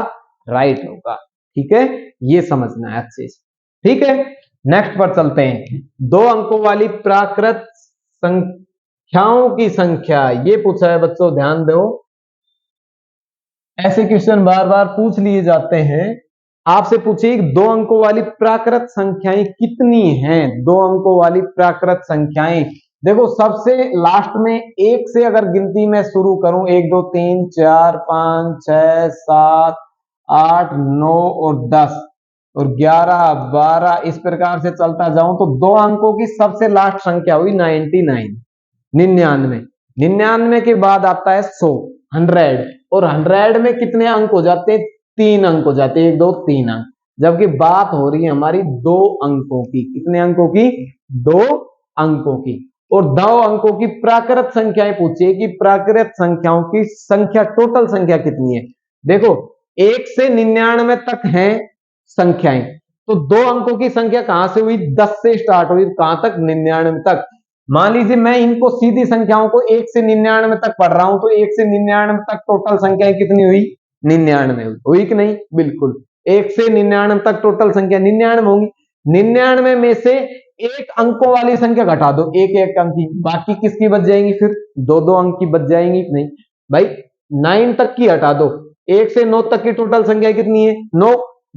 राइट होगा। ठीक है, ये समझना है अच्छे से। ठीक है, नेक्स्ट पर चलते हैं। 2 अंकों वाली प्राकृत संख्याओं की संख्या, ये पूछा है बच्चों, ध्यान दो। ऐसे क्वेश्चन बार बार पूछ लिए जाते हैं। आपसे पूछिए 2 अंकों वाली प्राकृत संख्याएं कितनी हैं? 2 अंकों वाली प्राकृत संख्याएं, देखो सबसे लास्ट में 1 से अगर गिनती में शुरू करूं, 1 2 3 4 5 6 7 8 9 और 10 और 11 12 इस प्रकार से चलता जाऊं, तो 2 अंकों की सबसे लास्ट संख्या हुई 99, 99। 99 के बाद आता है 100, 100, और 100 में कितने अंक हो जाते हैं? 3 अंक हो जाते हैं, 1 2 3 अंक। जबकि बात हो रही है हमारी 2 अंकों की। कितने अंकों की? 2 अंकों की। और 2 अंकों की प्राकृत संख्याएं पूछिए कि प्राकृत संख्याओं की संख्या, टोटल संख्या कितनी है। देखो 1 से 99 तक हैं संख्याएं, तो 2 अंकों की संख्या कहां से हुई? 10 से स्टार्ट हुई, कहां तक? 99 तक। मान लीजिए मैं इनको सीधी संख्याओं को 1 से 99 तक पढ़ रहा हूं, तो 1 से 99 तक टोटल संख्याएं कितनी हुई? 99 हुई कि नहीं? बिल्कुल। 1 से 99 तक टोटल संख्या 99 होंगी। 99 में से 1 अंकों वाली संख्या घटा दो, 1 अंक की, बाकी किसकी बच जाएंगी? फिर 2 अंक की बच जाएंगी। नहीं भाई, 9 तक की हटा दो, 1 से 9 तक की टोटल संख्या कितनी है? 9।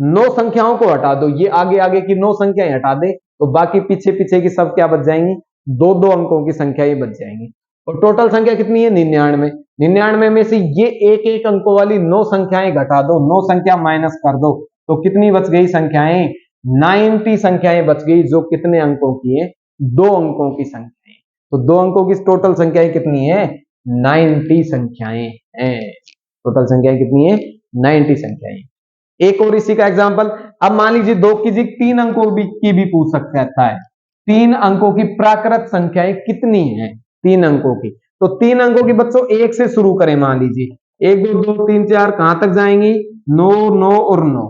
9 संख्याओं को हटा दो, ये आगे आगे की 9 संख्याएं हटा दे तो बाकी पीछे पीछे की सब क्या बच जाएंगी, 2-2 अंकों की संख्या ये बच जाएंगी। और टोटल संख्या कितनी है 99। 99 में से ये एक एक अंकों वाली 9 संख्याएं घटा दो, 9 संख्या माइनस कर दो तो कितनी बच गई संख्याएं, 90 संख्याएं बच गई, जो कितने अंकों की है, 2 अंकों की संख्याएं। तो 2 अंकों की टोटल संख्याएं कितनी है, 90 संख्याएं हैं। टोटल संख्याएं कितनी है, 90 संख्याएं। एक और इसी का एग्जांपल, अब मान लीजिए 2 की जी 3 अंकों की भी पूछ सकता है। 3 अंकों की प्राकृत संख्याएं कितनी हैं, 3 अंकों की। तो 3 अंकों की बच्चों 1 से शुरू करें, मान लीजिए 1 2 2 3 4 कहां तक जाएंगी, 9 9 और 9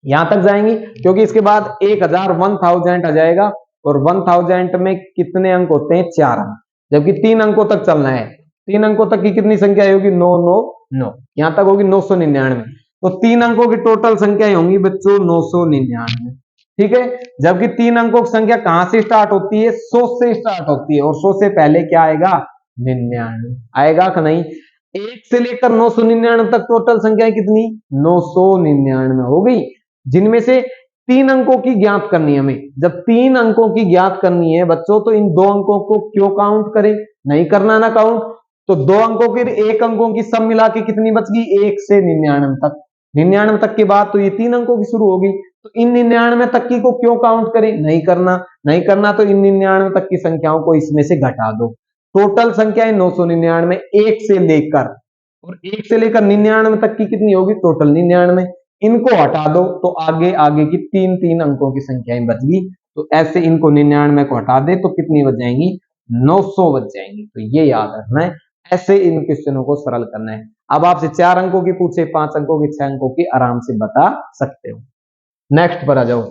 यहां तक जाएंगी, क्योंकि इसके बाद 1000 आ जाएगा और 1000 में कितने अंक होते हैं, 4 अंक, जबकि 3 अंकों तक चलना है। 3 अंकों तक की कितनी संख्या होगी, 9 9 9, यहां तक होगी 999। तो 3 अंकों की टोटल संख्या होंगी बच्चों 999, ठीक है। जबकि 3 अंकों की संख्या कहां से स्टार्ट होती है, 100 से स्टार्ट होती है, और 100 से पहले क्या आएगा, 99 आएगा कि नहीं। 1 से लेकर 999 तक टोटल संख्या कितनी, 999 हो गई, जिनमें से 3 अंकों की ज्ञात करनी है हमें। जब 3 अंकों की ज्ञात करनी है बच्चों तो इन 2 अंकों को क्यों काउंट करें, नहीं करना ना काउंट। तो 2 अंकों की 1 अंकों की सब मिला के कितनी बच गई, 1 से 99 तक। 99 तक के बाद तो ये 3 अंकों की शुरू होगी, तो इन 99 तक की को क्यों काउंट करें, नहीं करना। नहीं करना तो इन 99 तक की संख्याओं को इसमें से घटा दो। टोटल संख्या है 999, 1 से लेकर, और 1 से लेकर 99 तक की कितनी होगी, टोटल 99। इनको हटा दो तो आगे आगे की 3 अंकों की संख्याएं बच गई। तो ऐसे इनको 99 को हटा दे तो कितनी बच जाएंगी, 900 बच जाएंगी। तो ये याद रखना है, ऐसे इन क्वेश्चनों को सरल करना है। अब आपसे 4 अंकों की पूछे, 5 अंकों की, 6 अंकों की, आराम से बता सकते हो। नेक्स्ट पर आ जाओ।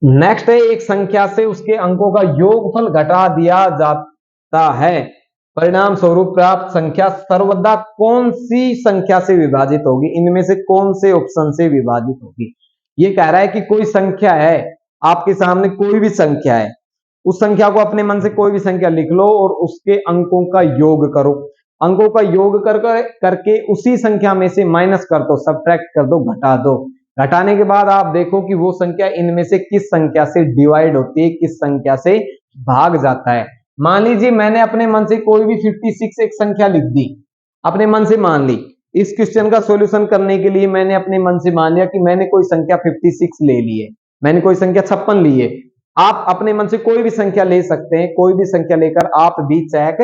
नेक्स्ट है, एक संख्या से उसके अंकों का योगफल घटा दिया जाता है, परिणाम स्वरूप प्राप्त संख्या सर्वदा कौन सी संख्या से विभाजित होगी, इनमें से कौन से ऑप्शन से विभाजित होगी। ये कह रहा है कि कोई संख्या है, आपके सामने कोई भी संख्या है, उस संख्या को अपने मन से कोई भी संख्या लिख लो और उसके अंकों का योग करो। अंकों का योग करके उसी संख्या में से माइनस कर दो, सब्ट्रैक्ट कर दो, घटा दो। घटाने के बाद आप देखो कि वो संख्या इनमें से किस संख्या से डिवाइड होती है, किस संख्या से भाग जाता है। मान लीजिए मैंने अपने मन से कोई भी 56 एक संख्या लिख दी, अपने मन से मान ली। इस क्वेश्चन का सॉल्यूशन करने के लिए मैंने अपने मन से मान लिया कि मैंने कोई संख्या 56 ले ली है, मैंने कोई संख्या 56 ली है। आप अपने मन से कोई भी संख्या ले सकते हैं, कोई भी संख्या लेकर आप भी चेक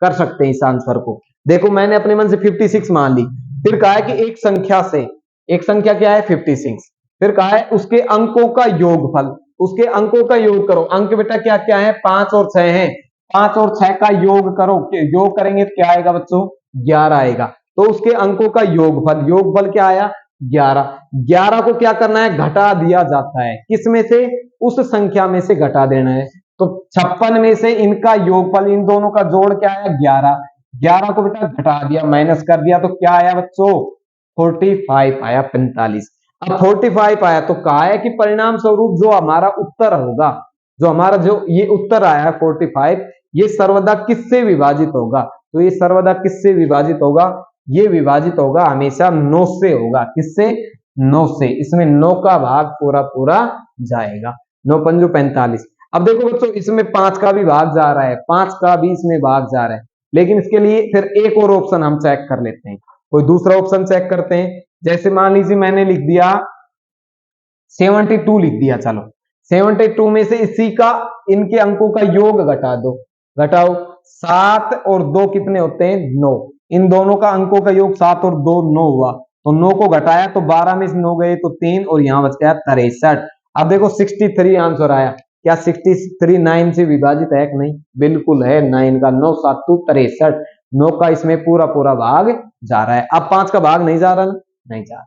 कर सकते हैं इस आंसर को। देखो मैंने अपने मन से 56 मान ली, फिर कहा है कि एक संख्या से, एक संख्या क्या है 56, फिर कहा है उसके अंकों का योगफल, उसके अंकों का योग करो। अंक बेटा क्या क्या है, 5 और 6 है, 5 और 6 का योग करो, योग करेंगे तो क्या आएगा बच्चों, 11 आएगा। तो उसके अंकों का योगफल, योगफल क्या आया 11। 11 को क्या करना है, घटा दिया जाता है, किसमें से, उस संख्या में से घटा देना है। तो 56 में से इनका योगफल, इन दोनों का जोड़ क्या आया 11। 11 को बेटा घटा दिया, माइनस कर दिया, तो क्या आया बच्चों 45 आया, 45। अब 45 आया तो कहा है कि परिणाम स्वरूप जो हमारा उत्तर होगा, जो हमारा जो ये उत्तर आया है 45, ये सर्वदा किससे विभाजित होगा। तो ये सर्वदा किससे विभाजित होगा, ये विभाजित होगा हमेशा 9 से होगा। किससे, 9 से। इसमें 9 का भाग पूरा पूरा जाएगा, 9 पंजो 45। अब देखो बच्चों इसमें 5 का भी भाग जा रहा है, 5 का भी इसमें भाग जा रहा है, लेकिन इसके लिए फिर एक और ऑप्शन हम चेक कर लेते हैं, कोई दूसरा ऑप्शन चेक करते हैं। जैसे मान लीजिए मैंने लिख दिया 72 लिख दिया, चलो 72 में से इसी का, इनके अंकों का योग घटा दो, घटाओ। 7 और 2 कितने होते हैं 9, इन दोनों का अंकों का योग 7 और 2 9 हुआ, तो 9 को घटाया तो 12 में से 9 गए तो 3, और यहां बच गया 63। अब देखो 63 आंसर आया, क्या 63 9 से विभाजित है कि नहीं, बिल्कुल है, 9 का 9 7 63, 9 का इसमें पूरा पूरा भाग जा रहा है। अब 5 का भाग नहीं जा रहा ना, नहीं जा रहा,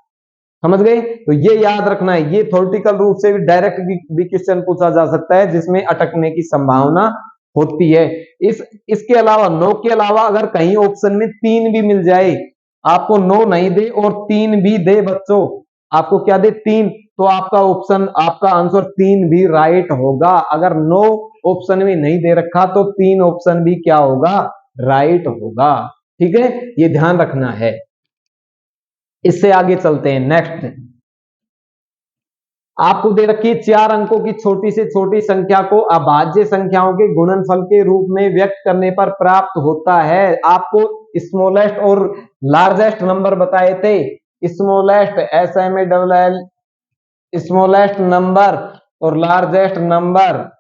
समझ गए। तो ये याद रखना है, ये थ्योरेटिकल रूप से भी डायरेक्ट भी क्वेश्चन पूछा जा सकता है जिसमें अटकने की संभावना होती है। इसके अलावा 9 के अलावा अगर कहीं ऑप्शन में 3 भी मिल जाए, आपको 9 नहीं दे और 3 भी दे बच्चों, आपको क्या दे 3, तो आपका ऑप्शन, आपका आंसर 3 भी राइट होगा। अगर 9 ऑप्शन में नहीं दे रखा तो 3 ऑप्शन भी क्या होगा, राइट होगा। ठीक है, ये ध्यान रखना है। इससे आगे चलते हैं। नेक्स्ट आपको दे रखी है 4 अंकों की छोटी से छोटी संख्या को अभाज्य संख्याओं के गुणनफल के रूप में व्यक्त करने पर प्राप्त होता है। आपको स्मॉलेस्ट और लार्जेस्ट नंबर बताए थे। स्मॉलेस्ट SMALL स्मॉलेस्ट नंबर और लार्जेस्ट नंबर।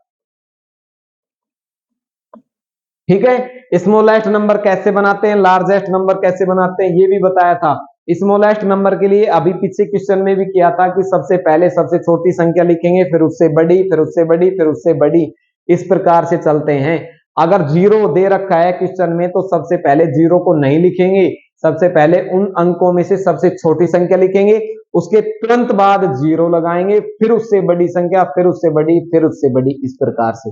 ठीक है, स्मॉलेस्ट नंबर कैसे बनाते हैं, लार्जेस्ट नंबर कैसे बनाते हैं, ये भी बताया था। स्मॉलेस्ट नंबर के लिए अभी पीछे क्वेश्चन में भी किया था कि सबसे पहले सबसे छोटी संख्या लिखेंगे, फिर उससे बड़ी, फिर उससे बड़ी, फिर उससे बड़ी, इस प्रकार से चलते हैं। अगर जीरो दे रखा है क्वेश्चन में तो सबसे पहले जीरो को नहीं लिखेंगे, सबसे पहले उन अंकों में से सबसे छोटी संख्या लिखेंगे, उसके तुरंत बाद जीरो लगाएंगे, फिर उससे बड़ी संख्या, फिर उससे बड़ी, फिर उससे बड़ी, इस प्रकार से।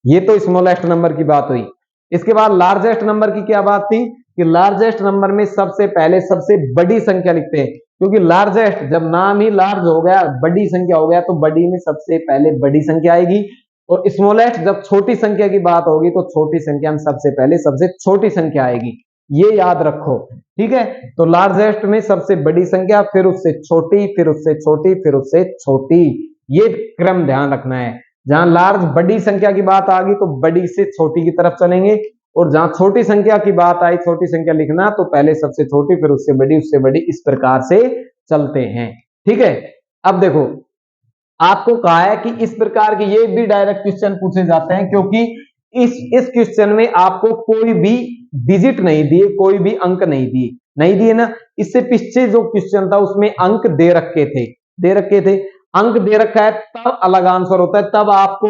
ये तो स्मॉलेस्ट नंबर की बात हुई। इसके बाद लार्जेस्ट नंबर की क्या बात थी कि लार्जेस्ट नंबर में सबसे पहले सबसे बड़ी संख्या लिखते हैं, क्योंकि लार्जेस्ट जब नाम ही लार्ज हो गया, बड़ी संख्या हो गया, तो बड़ी में सबसे पहले बड़ी संख्या आएगी। और स्मॉलेस्ट जब छोटी संख्या की बात होगी तो छोटी संख्या में सबसे पहले सबसे छोटी संख्या आएगी। ये याद रखो, ठीक है। तो लार्जेस्ट में सबसे बड़ी संख्या, फिर उससे छोटी, फिर उससे छोटी, फिर उससे छोटी, ये क्रम ध्यान रखना है। जहां लार्ज बड़ी संख्या की बात आ गई तो बड़ी से छोटी की तरफ चलेंगे, और जहां छोटी संख्या की बात आई, छोटी संख्या लिखना, तो पहले सबसे छोटी, फिर उससे बड़ी, उससे बड़ी, इस प्रकार से चलते हैं। ठीक है, अब देखो आपको कहा है कि इस प्रकार के ये भी डायरेक्ट क्वेश्चन पूछे जाते हैं, क्योंकि इस क्वेश्चन में आपको कोई भी डिजिट नहीं दिए, कोई भी अंक नहीं दिए ना। इससे पीछे जो क्वेश्चन था उसमें अंक दे रखे थे, अंक दे रखा है तब अलग आंसर होता है, तब आपको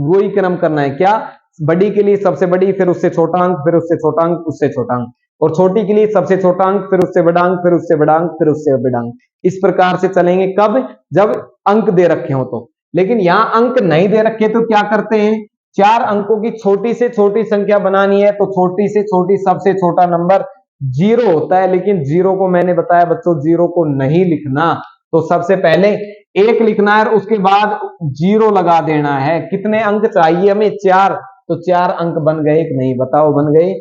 वही क्रम करना है। क्या, बड़ी के लिए सबसे बड़ी, फिर उससे छोटा अंक, फिर उससे छोटा अंक, उससे छोटा अंक, और छोटी के लिए सबसे छोटा अंक, फिर उससे बड़ा अंक, फिर उससे बड़ा अंक, फिर उससे बड़ा अंक, इस प्रकार से चलेंगे। कब, जब अंक दे रखे हो तो। लेकिन यहां अंक नहीं दे रखे तो क्या करते हैं, 4 अंकों की छोटी से छोटी संख्या बनानी है, तो छोटी से छोटी सबसे छोटा नंबर जीरो होता है। लेकिन जीरो को मैंने बताया बच्चों, जीरो को नहीं लिखना, तो सबसे पहले एक लिखना है और उसके बाद जीरो लगा देना है। कितने अंक चाहिए हमें, 4, तो 4 अंक बन गए कि नहीं, बताओ बन गए।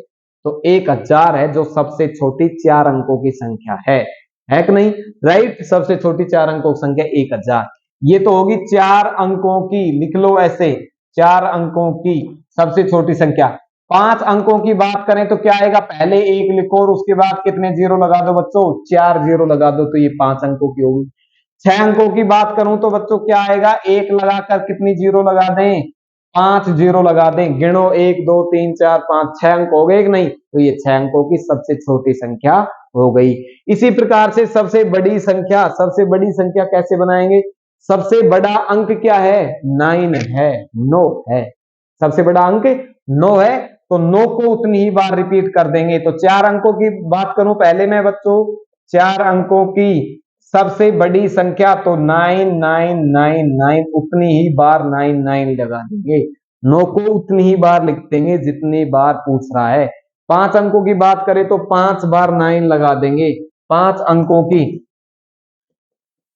तो 1000 है जो सबसे छोटी 4 अंकों की संख्या है कि नहीं, राइट। सबसे छोटी 4 अंकों की संख्या 1000। ये तो होगी 4 अंकों की, लिख लो ऐसे, 4 अंकों की सबसे छोटी संख्या। 5 अंकों की बात करें तो क्या आएगा, पहले 1 लिखो और उसके बाद कितने जीरो लगा दो बच्चों, 4 जीरो लगा दो, तो ये 5 अंकों की होगी। 6 अंकों की बात करूं तो बच्चों क्या आएगा, 1 लगाकर कितनी जीरो लगा दें, 5 जीरो लगा दें। गिनो, 1 2 3 4 5, 6 अंक हो गए कि नहीं, तो ये 6 अंकों की सबसे छोटी संख्या हो गई। इसी प्रकार से सबसे बड़ी संख्या कैसे बनाएंगे, सबसे बड़ा अंक क्या है, 9 है, 9 है, सबसे बड़ा अंक 9 है, तो 9 को उतनी ही बार रिपीट कर देंगे। तो 4 अंकों की बात करूं पहले मैं बच्चों, 4 अंकों की सबसे बड़ी संख्या, तो 9999, उतनी ही बार 99 लगा देंगे। 9 को उतनी ही बार लिख देंगे जितनी बार पूछ रहा है। 5 अंकों की बात करें तो 5 बार 9 लगा देंगे, 5 अंकों की,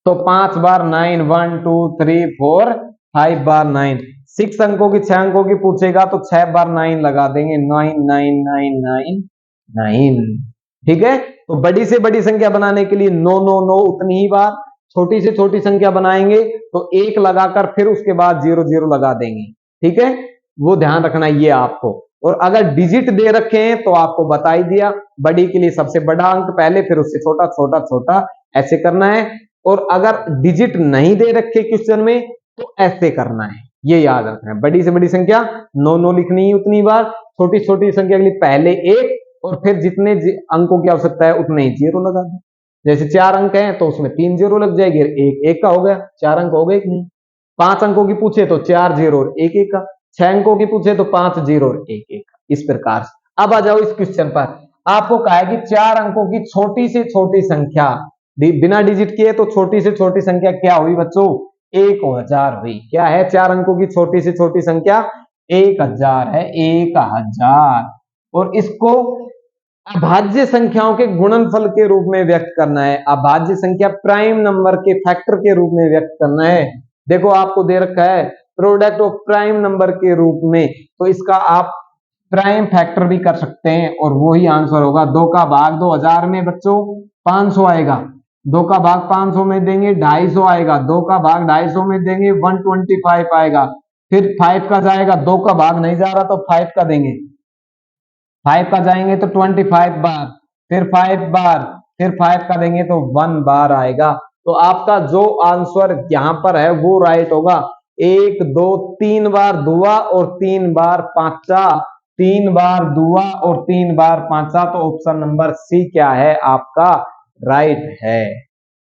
तो 5 बार 9, 1 2 3 4 5 बार 9। 6 अंकों की, 6 अंकों की पूछेगा तो 6 बार 9 लगा देंगे, 99999। ठीक है, तो बड़ी से बड़ी संख्या बनाने के लिए 999 उतनी ही बार, छोटी से छोटी संख्या बनाएंगे तो 1 लगाकर फिर उसके बाद 00 लगा देंगे। ठीक है, वो ध्यान रखना ये आपको। और अगर डिजिट दे रखे हैं तो आपको बता ही दिया, बड़ी के लिए सबसे बड़ा अंक पहले, फिर उससे छोटा, छोटा छोटा, ऐसे करना है। और अगर डिजिट नहीं दे रखे क्वेश्चन में तो ऐसे करना है, ये याद रखना है। बड़ी से बड़ी संख्या 9 लिखनी है उतनी बार, छोटी छोटी संख्या के लिए पहले 1, और फिर जितने अंकों की आवश्यकता है उतने ही जीरो लगा दो। जैसे 4 अंक हैं तो उसमें 3 जीरो लग जाएगी, एक का हो गया, 4 अंक हो गए कि नहीं। 5 अंकों की पूछे तो 4 जीरो और एक का, 6 अंकों की पूछे तो 5 जीरो और एक का, इस प्रकार से। अब आ जाओ इस क्वेश्चन पर, आपको कहा है कि 4 अंकों की छोटी से छोटी संख्या, बिना डिजिट किए, तो छोटी से छोटी संख्या क्या हुई बच्चों, 1000 हुई। क्या है, 4 अंकों की छोटी से छोटी संख्या 1000 है, 1000। और इसको अभाज्य संख्याओं के गुणनफल के रूप में व्यक्त करना है, अभाज्य संख्या प्राइम नंबर के फैक्टर के रूप में व्यक्त करना है। देखो आपको दे रखा है प्रोडक्ट ऑफ प्राइम नंबर के रूप में, तो इसका आप प्राइम फैक्टर भी कर सकते हैं, और वही आंसर होगा। 2 का भाग 2000 में बच्चों 500 आएगा, 2 का भाग 500 में देंगे 250 आएगा, 2 का भाग 250 में देंगे 125 आएगा, फिर 5 का जाएगा, 2 का भाग नहीं जा रहा तो 5 का देंगे, 5 का जाएंगे तो 25 बार, फिर 5 बार, फिर 5 का देंगे तो 1 बार आएगा। तो आपका जो आंसर यहां पर है वो राइट होगा। 1 2 3 बार दुआ और 3 बार पांचा, 3 बार दुआ और 3 बार पांचा, तो ऑप्शन नंबर सी क्या है आपका राइट है।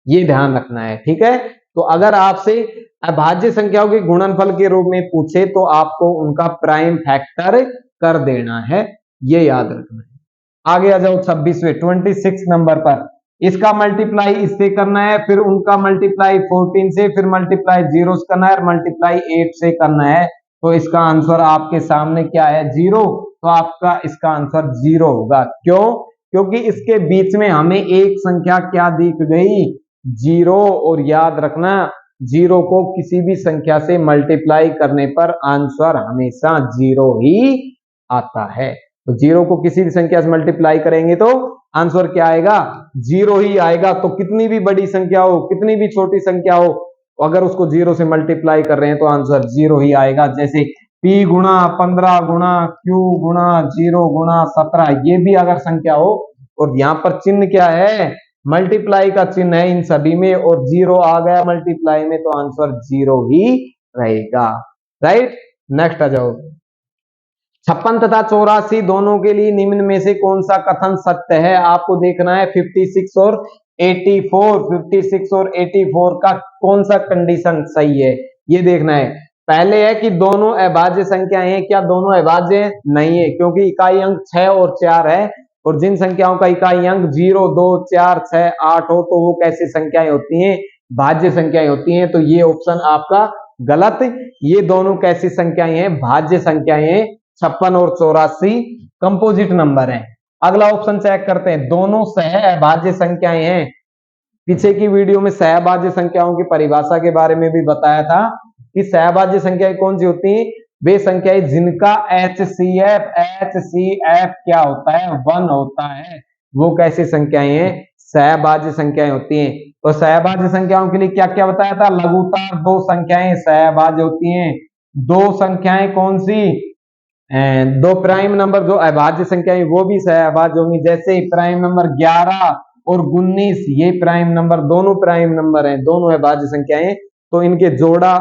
ये ध्यान रखना है, ठीक है। तो अगर आपसे अभाज्य संख्याओं के गुणनफल के रूप में पूछे तो आपको उनका प्राइम फैक्टर कर देना है, ये याद रखना है। आगे आ जाओ 26वें 26 नंबर पर, इसका मल्टीप्लाई इससे करना है, फिर उनका मल्टीप्लाई 14 से, फिर मल्टीप्लाई 0 से करना है और मल्टीप्लाई 8 से करना है। तो इसका आंसर आपके सामने क्या है 0, तो आपका इसका आंसर 0 होगा। क्यों? क्योंकि इसके बीच में हमें एक संख्या क्या दिख गई 0, और याद रखना 0 को किसी भी संख्या से मल्टीप्लाई करने पर आंसर हमेशा 0 ही आता है। तो 0 को किसी भी संख्या से मल्टीप्लाई करेंगे तो आंसर क्या आएगा 0 ही आएगा। तो कितनी भी बड़ी संख्या हो, कितनी भी छोटी संख्या हो, अगर उसको 0 से मल्टीप्लाई कर रहे हैं तो आंसर 0 ही आएगा। जैसे p गुणा 15 गुणा q गुणा 0 गुणा 17, ये भी अगर संख्या हो और यहाँ पर चिन्ह क्या है मल्टीप्लाई का चिन्ह है इन सभी में, और 0 आ गया मल्टीप्लाई में, तो आंसर 0 ही रहेगा। राइट, नेक्स्ट आ जाओ। 56 तथा 84 दोनों के लिए निम्न में से कौन सा कथन सत्य है? आपको देखना है 56 और 84, 56 और 84 का कौन सा कंडीशन सही है ये देखना है। पहले है कि दोनों अभाज्य संख्याएं हैं, क्या दोनों अभाज्य नहीं है? क्योंकि इकाई अंक 6 और 4 है, और जिन संख्याओं का इकाई अंक 0 2 4 6 8 हो तो वो कैसी संख्याएं होती हैं भाज्य संख्याएं होती हैं। तो ये ऑप्शन आपका गलत, ये दोनों कैसी संख्याएं हैं भाज्य संख्याएं हैं। 56 और 84 कंपोजिट नंबर है। अगला ऑप्शन चेक करते हैं, दोनों सह अभाज्य संख्याएं हैं। पीछे की वीडियो में सहभाज्य संख्याओं की परिभाषा के बारे में भी बताया था कि सहभाज्य संख्याएं कौन सी होती हैं, वे संख्याएं जिनका एचसीएफ क्या होता है 1 होता है, वो कैसी संख्याएं हैं सहभाज्य संख्याएं होती हैं। तो सहभाज्य संख्याओं के लिए क्या क्या बताया था, लघुतार 2 संख्याएं सहभाज्य होती हैं। 2 संख्याएं कौन सी, 2 प्राइम नंबर जो अभाज्य संख्याएं वो भी सहभाज्य होंगी, जैसे प्राइम नंबर 11 और 19, ये प्राइम नंबर दोनों प्राइम नंबर हैं, दोनों अभाज्य संख्याएं, तो इनके जोड़ा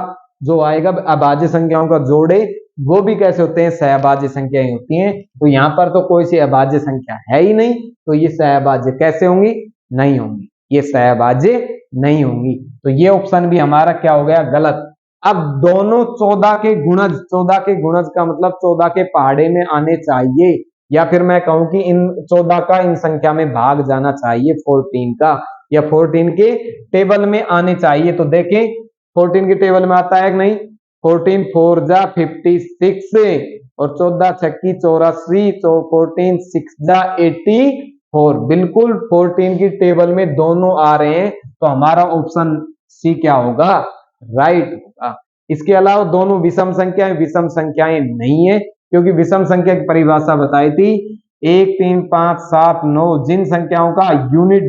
जो आएगा अभाज्य संख्याओं का जोड़े वो भी कैसे होते हैं सहभाज्य संख्याएं होती हैं। तो यहाँ पर तो कोई सी अभाज्य संख्या है ही नहीं, तो ये सहभाज्य कैसे होंगी, नहीं होंगी, ये सहभाज्य नहीं होंगी। तो ये ऑप्शन भी हमारा क्या हो गया गलत। अब दोनों 14 के गुणज, 14 के गुणज का मतलब 14 के पहाड़े में आने चाहिए, या फिर मैं कहूं कि इन 14 का इन संख्या में भाग जाना चाहिए 14 का, या 14 के टेबल में आने चाहिए। तो देखें 14 के टेबल में आता है कि नहीं, 14 4 जा 56 और 14 छक्की 84, तो 14 6 जा 84, बिल्कुल 14 की टेबल में दोनों आ रहे हैं, तो हमारा ऑप्शन सी क्या होगा राइट होगा। इसके अलावा दोनों विषम संख्याएं नहीं है, क्योंकि विषम संख्या की परिभाषा बताई थी 1 3 5 7 9, जिन संख्याओं का यूनिट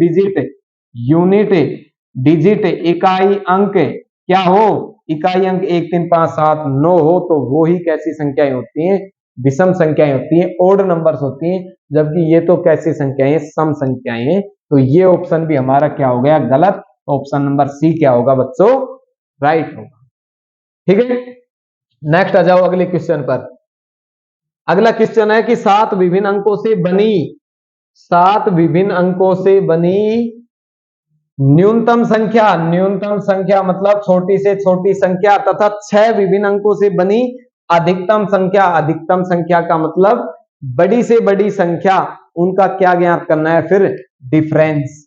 डिजिट इकाई अंक क्या हो, इकाई अंक 1 3 5 7 9 हो, तो वो ही कैसी संख्याएं होती हैं विषम संख्याएं होती हैं, ओड नंबर्स होती हैं। जबकि ये तो कैसी संख्याएं सम संख्याएं हैं। तो ये ऑप्शन भी हमारा क्या हो गया गलत, ऑप्शन नंबर सी क्या होगा बच्चों राइट होगा। ठीक है, नेक्स्ट आ जाओ अगले क्वेश्चन पर। अगला क्वेश्चन है कि 7 विभिन्न अंकों से बनी, 7 विभिन्न अंकों से बनी न्यूनतम संख्या मतलब छोटी से छोटी संख्या, तथा 6 विभिन्न अंकों से बनी अधिकतम संख्या का मतलब बड़ी से बड़ी संख्या, उनका क्या ज्ञात करना है फिर डिफरेंस,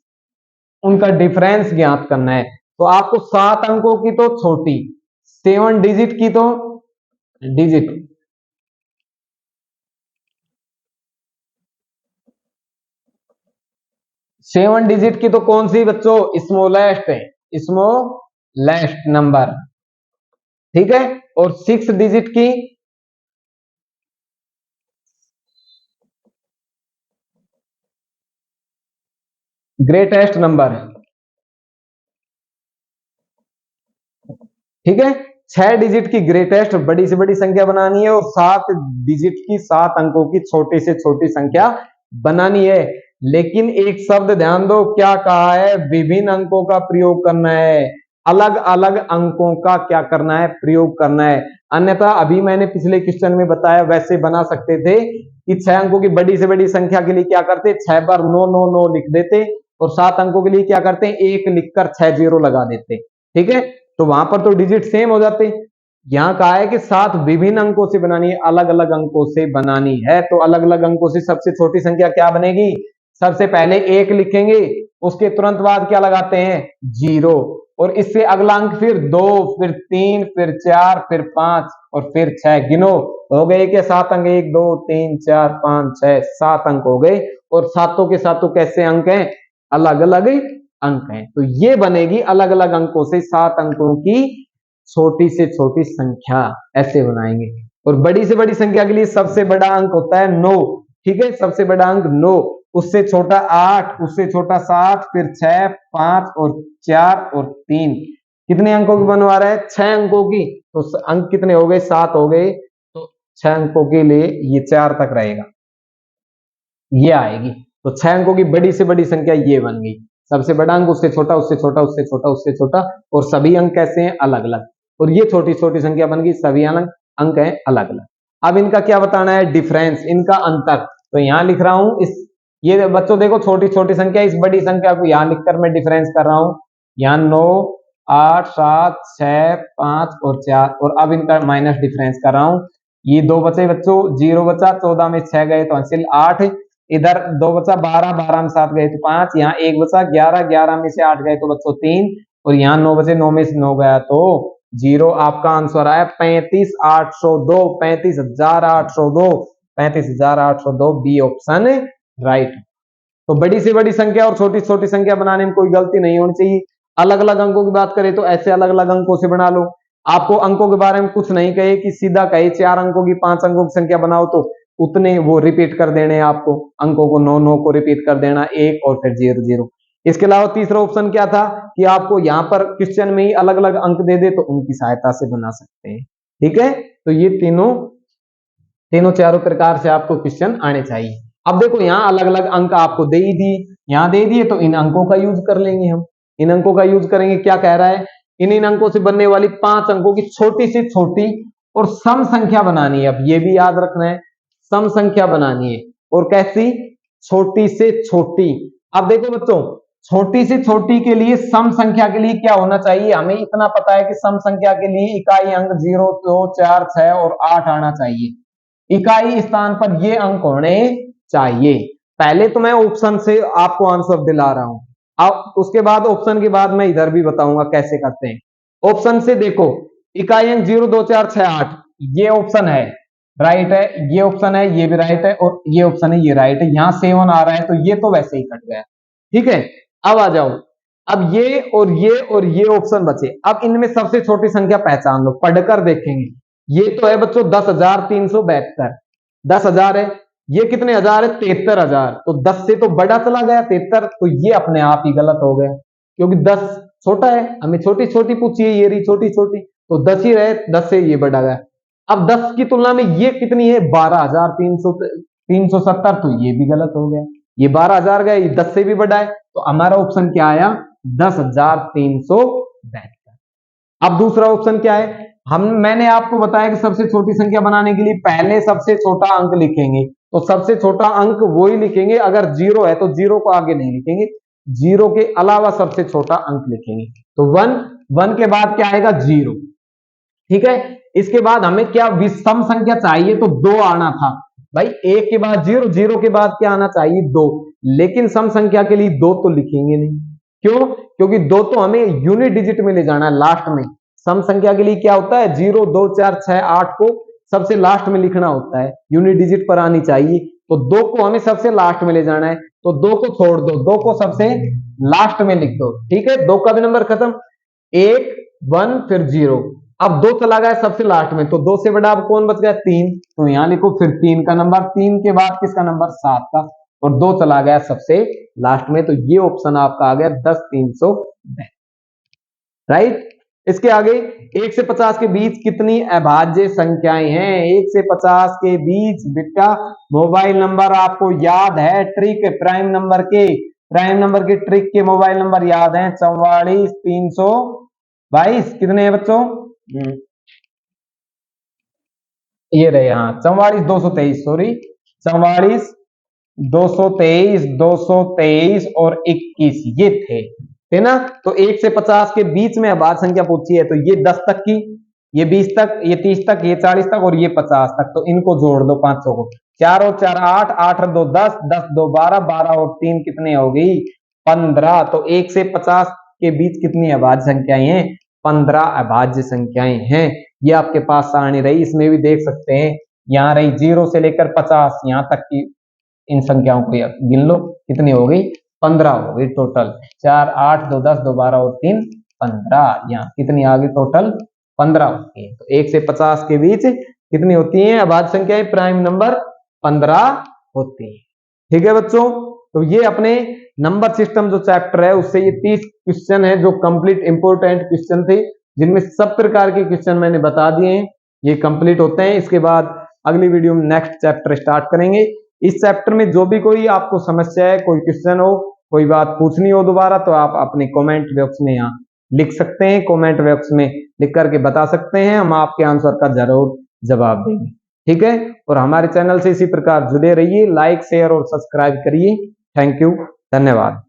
उनका डिफरेंस ज्ञात करना है। तो आपको 7 अंकों की तो छोटी, 7 डिजिट की तो डिजिट, 7 डिजिट की तो कौन सी बच्चों स्मॉलेस्ट है, स्मॉलेस्ट नंबर, ठीक है। और 6 डिजिट की ग्रेटेस्ट नंबर, ठीक है। 6 डिजिट की ग्रेटेस्ट बड़ी से बड़ी संख्या बनानी है और 7 डिजिट की 7 अंकों की छोटी से छोटी संख्या बनानी है। लेकिन एक शब्द ध्यान दो, क्या कहा है? विभिन्न अंकों का प्रयोग करना है, अलग अलग अंकों का क्या करना है? प्रयोग करना है। अन्यथा अभी मैंने पिछले क्वेश्चन में बताया वैसे बना सकते थे कि 6 अंकों की बड़ी से बड़ी संख्या के लिए क्या करते, 6 बार 9 9 9 लिख देते और 7 अंकों के लिए क्या करते हैं, 1 लिखकर 6 जीरो लगा देते। ठीक है, तो वहां पर तो डिजिट सेम हो जाते। यहां कहा है कि 7 विभिन्न अंकों से बनानी है, अलग अलग अंकों से बनानी है। तो अलग अलग अंकों से सबसे छोटी संख्या क्या बनेगी? सबसे पहले 1 लिखेंगे, उसके तुरंत बाद क्या लगाते हैं? 0, और इससे अगला अंक फिर 2, फिर 3, फिर 4, फिर 5 और फिर 6। गिनो, हो गए क्या 7 अंक? 1 2 3 4 5 6 7 अंक हो गए। और सातों के सातों कैसे अंक हैं? अलग अलग अंक हैं। तो ये बनेगी अलग अलग अंकों से 7 अंकों की छोटी से छोटी संख्या, ऐसे बनाएंगे। और बड़ी से बड़ी संख्या के लिए सबसे बड़ा अंक होता है 9। ठीक है, सबसे बड़ा अंक 9, उससे छोटा 8, उससे छोटा 7, फिर 6, 5 और 4 और 3। कितने अंकों की बनवा रहा है? 6 अंकों की। तो अंक कितने हो गए? 7 हो गए। तो 6 अंकों के लिए ये 4 तक रहेगा, ये आएगी। तो 6 अंकों की बड़ी से बड़ी संख्या ये बन गई। सबसे बड़ा अंक, उससे छोटा, उससे छोटा, उससे छोटा, उससे छोटा, और सभी अंक कैसे हैं? अलग अलग। और ये छोटी छोटी संख्या बन गई, सभी अंक हैं अलग अलग। अब इनका क्या बताना है? डिफरेंस, इनका अंतर। तो यहां लिख रहा हूं इस, ये बच्चों देखो छोटी छोटी संख्या, इस बड़ी संख्या को यहां लिखकर मैं डिफरेंस कर रहा हूं। यहां 9 8 7 6 5 और 4, और अब इनका माइनस डिफरेंस कर रहा हूं। ये 2 बचे बच्चों, 0 बचा, 14 में 6 गए तो हासिल 8, इधर 2 बचा, 12 12 में 7 गए तो 5, यहाँ 1 बचा, 11 11 में से 8 गए तो बच्चों 3, और यहाँ 9 बचे, 9 में से 9 गया तो 0। आपका आंसर आया 35,802, 35,802, 35,802, बी ऑप्शन राइट। तो बड़ी से बड़ी संख्या और छोटी छोटी संख्या बनाने में कोई गलती नहीं होनी चाहिए। अलग अलग अंकों की बात करें तो ऐसे अलग अलग अंकों से बना लो। आपको अंकों के बारे में कुछ नहीं कहे कि सीधा कहे 4 अंकों की 5 अंकों की संख्या बनाओ, तो उतने वो रिपीट कर देने आपको, अंकों को 9 9 को रिपीट कर देना, 1 और फिर 0 0। इसके अलावा तीसरा ऑप्शन क्या था कि आपको यहाँ पर क्वेश्चन में ही अलग अलग अंक दे दे तो उनकी सहायता से बना सकते हैं। ठीक है, तो ये तीनों तीनों चारों प्रकार से आपको क्वेश्चन आने चाहिए। अब देखो यहाँ अलग अलग अंक आपको दे ही दिए, यहाँ दे दिए तो इन अंकों का यूज कर लेंगे हम। इन अंकों का यूज करेंगे, क्या कह रहा है? इन अंकों से बनने वाली 5 अंकों की छोटी से छोटी और सम संख्या बनानी है। अब ये भी याद रखना है, सम संख्या बनानी है। और कैसी? छोटी से छोटी। अब देखो बच्चों, छोटी से छोटी के लिए, सम संख्या के लिए क्या होना चाहिए? हमें इतना पता है कि सम संख्या के लिए इकाई अंक 0 2 4 6 और 8 आना चाहिए। इकाई स्थान पर ये अंक होने चाहिए। पहले तो मैं ऑप्शन से आपको आंसर दिला रहा हूं, अब उसके बाद ऑप्शन के बाद मैं इधर भी बताऊंगा कैसे करते हैं। ऑप्शन से देखो, इकाई अंक 0 2 4 6 8, ये ऑप्शन है, राइट है। ये ऑप्शन है, ये भी राइट है, और ये ऑप्शन है, ये राइट है। यहां 7 आ रहा है तो ये तो वैसे ही कट गया। ठीक है, अब आ जाओ। अब ये और ये और ये ऑप्शन बचे। अब इनमें सबसे छोटी संख्या पहचान लो, पढ़कर देखेंगे। ये तो है बच्चों 10,372, 10,000 है। ये कितने हजार है? 73,000। तो 10 से तो बड़ा चला गया 73, तो ये अपने आप ही गलत हो गया, क्योंकि 10 छोटा है, हमें छोटी छोटी पूछी है, ये रही छोटी छोटी, तो 10 ही रहे, 10 से ये बढ़ा गया। अब 10 की तुलना में ये कितनी है? 12,370, तो ये भी गलत हो गया। ये 12,000 गया, ये 10 से भी बड़ा है, तो हमारा ऑप्शन क्या आया? 10,372। अब दूसरा ऑप्शन क्या है? मैंने आपको बताया कि सबसे छोटी संख्या बनाने के लिए पहले सबसे छोटा अंक लिखेंगे। तो सबसे छोटा अंक वही लिखेंगे, अगर 0 है तो 0 को आगे नहीं लिखेंगे, 0 के अलावा सबसे छोटा अंक लिखेंगे। तो 1, 1 के बाद क्या आएगा? 0। ठीक है, इसके बाद हमें क्या विषम संख्या चाहिए? तो 2 आना था भाई। 1 के बाद 0, 0 के बाद क्या आना चाहिए? 2। लेकिन सम संख्या के लिए 2 तो लिखेंगे नहीं। क्यों? क्योंकि 2 तो हमें यूनिट डिजिट में ले जाना है लास्ट में। सम संख्या के लिए क्या होता है? 0 2 4 6 8 को सबसे लास्ट में लिखना होता है, यूनिट डिजिट पर आनी चाहिए। तो 2 को हमें सबसे लास्ट में ले जाना है, तो 2 को छोड़ दो, 2 को सबसे लास्ट में लिख दो। ठीक है, 2 का भी नंबर खत्म, 1 1 फिर 0। अब 2 चला गया सबसे लास्ट में, तो 2 से बड़ा अब कौन बच गया? 3। तो यहां लिखो फिर 3 का नंबर, 3 के बाद किसका नंबर? 7 का, और 2 चला गया सबसे लास्ट में। तो ये ऑप्शन आपका आ गया 10,372, राइट। इसके आगे 1 से 50 के बीच कितनी अभाज्य संख्याएं हैं? 1 से 50 के बीच बेटा मोबाइल नंबर आपको याद है, ट्रिक प्राइम नंबर के ट्रिक के मोबाइल नंबर याद हैं, 44 322 कितने हैं बच्चों? ये रहे, हाँ 44 223, सॉरी 44 223 223 और 21 ये थे ना। तो 1 से 50 के बीच में अभाज्य संख्या पूछी है, तो ये 10 तक की, ये 20 तक, ये 30 तक, ये 40 तक और ये 50 तक, तो इनको जोड़ दो 500 को। 4 और 4 8, 8 और 2 10, 10 2 12, 12 और 3 कितने हो गई? 15। तो 1 से 50 के बीच कितनी अभाज्य संख्याएं हैं? 15 अभाज्य संख्याएं हैं। ये आपके पास सारणी रही, इसमें भी देख सकते हैं, यहाँ रही 0 से लेकर 50 यहाँ तक की इन संख्याओं को गिन लो, कितनी हो गई? 15 हो गई टोटल। 4 8 2 10 2 12 और 3 15, यहाँ कितनी आ गई टोटल? 15 होती है। तो 1 से 50 के बीच कितनी होती है अभाज्य संख्याएं? प्राइम नंबर 15 होती है। ठीक है बच्चों, तो ये अपने नंबर सिस्टम जो चैप्टर है उससे ये 30 क्वेश्चन है जो कंप्लीट इंपोर्टेंट क्वेश्चन थे, जिनमें सब प्रकार के क्वेश्चन मैंने बता दिए हैं, ये कंप्लीट होते हैं। इसके बाद अगली वीडियो में नेक्स्ट चैप्टर स्टार्ट करेंगे। इस चैप्टर में जो भी कोई आपको समस्या है, कोई क्वेश्चन हो, कोई बात पूछनी हो दोबारा, तो आप अपने कमेंट बॉक्स में यहाँ लिख सकते हैं, कमेंट बॉक्स में लिख करके बता सकते हैं, हम आपके आंसर का जरूर जवाब देंगे। ठीक है, और हमारे चैनल से इसी प्रकार जुड़े रहिए, लाइक शेयर और सब्सक्राइब करिए। थैंक यू, धन्यवाद।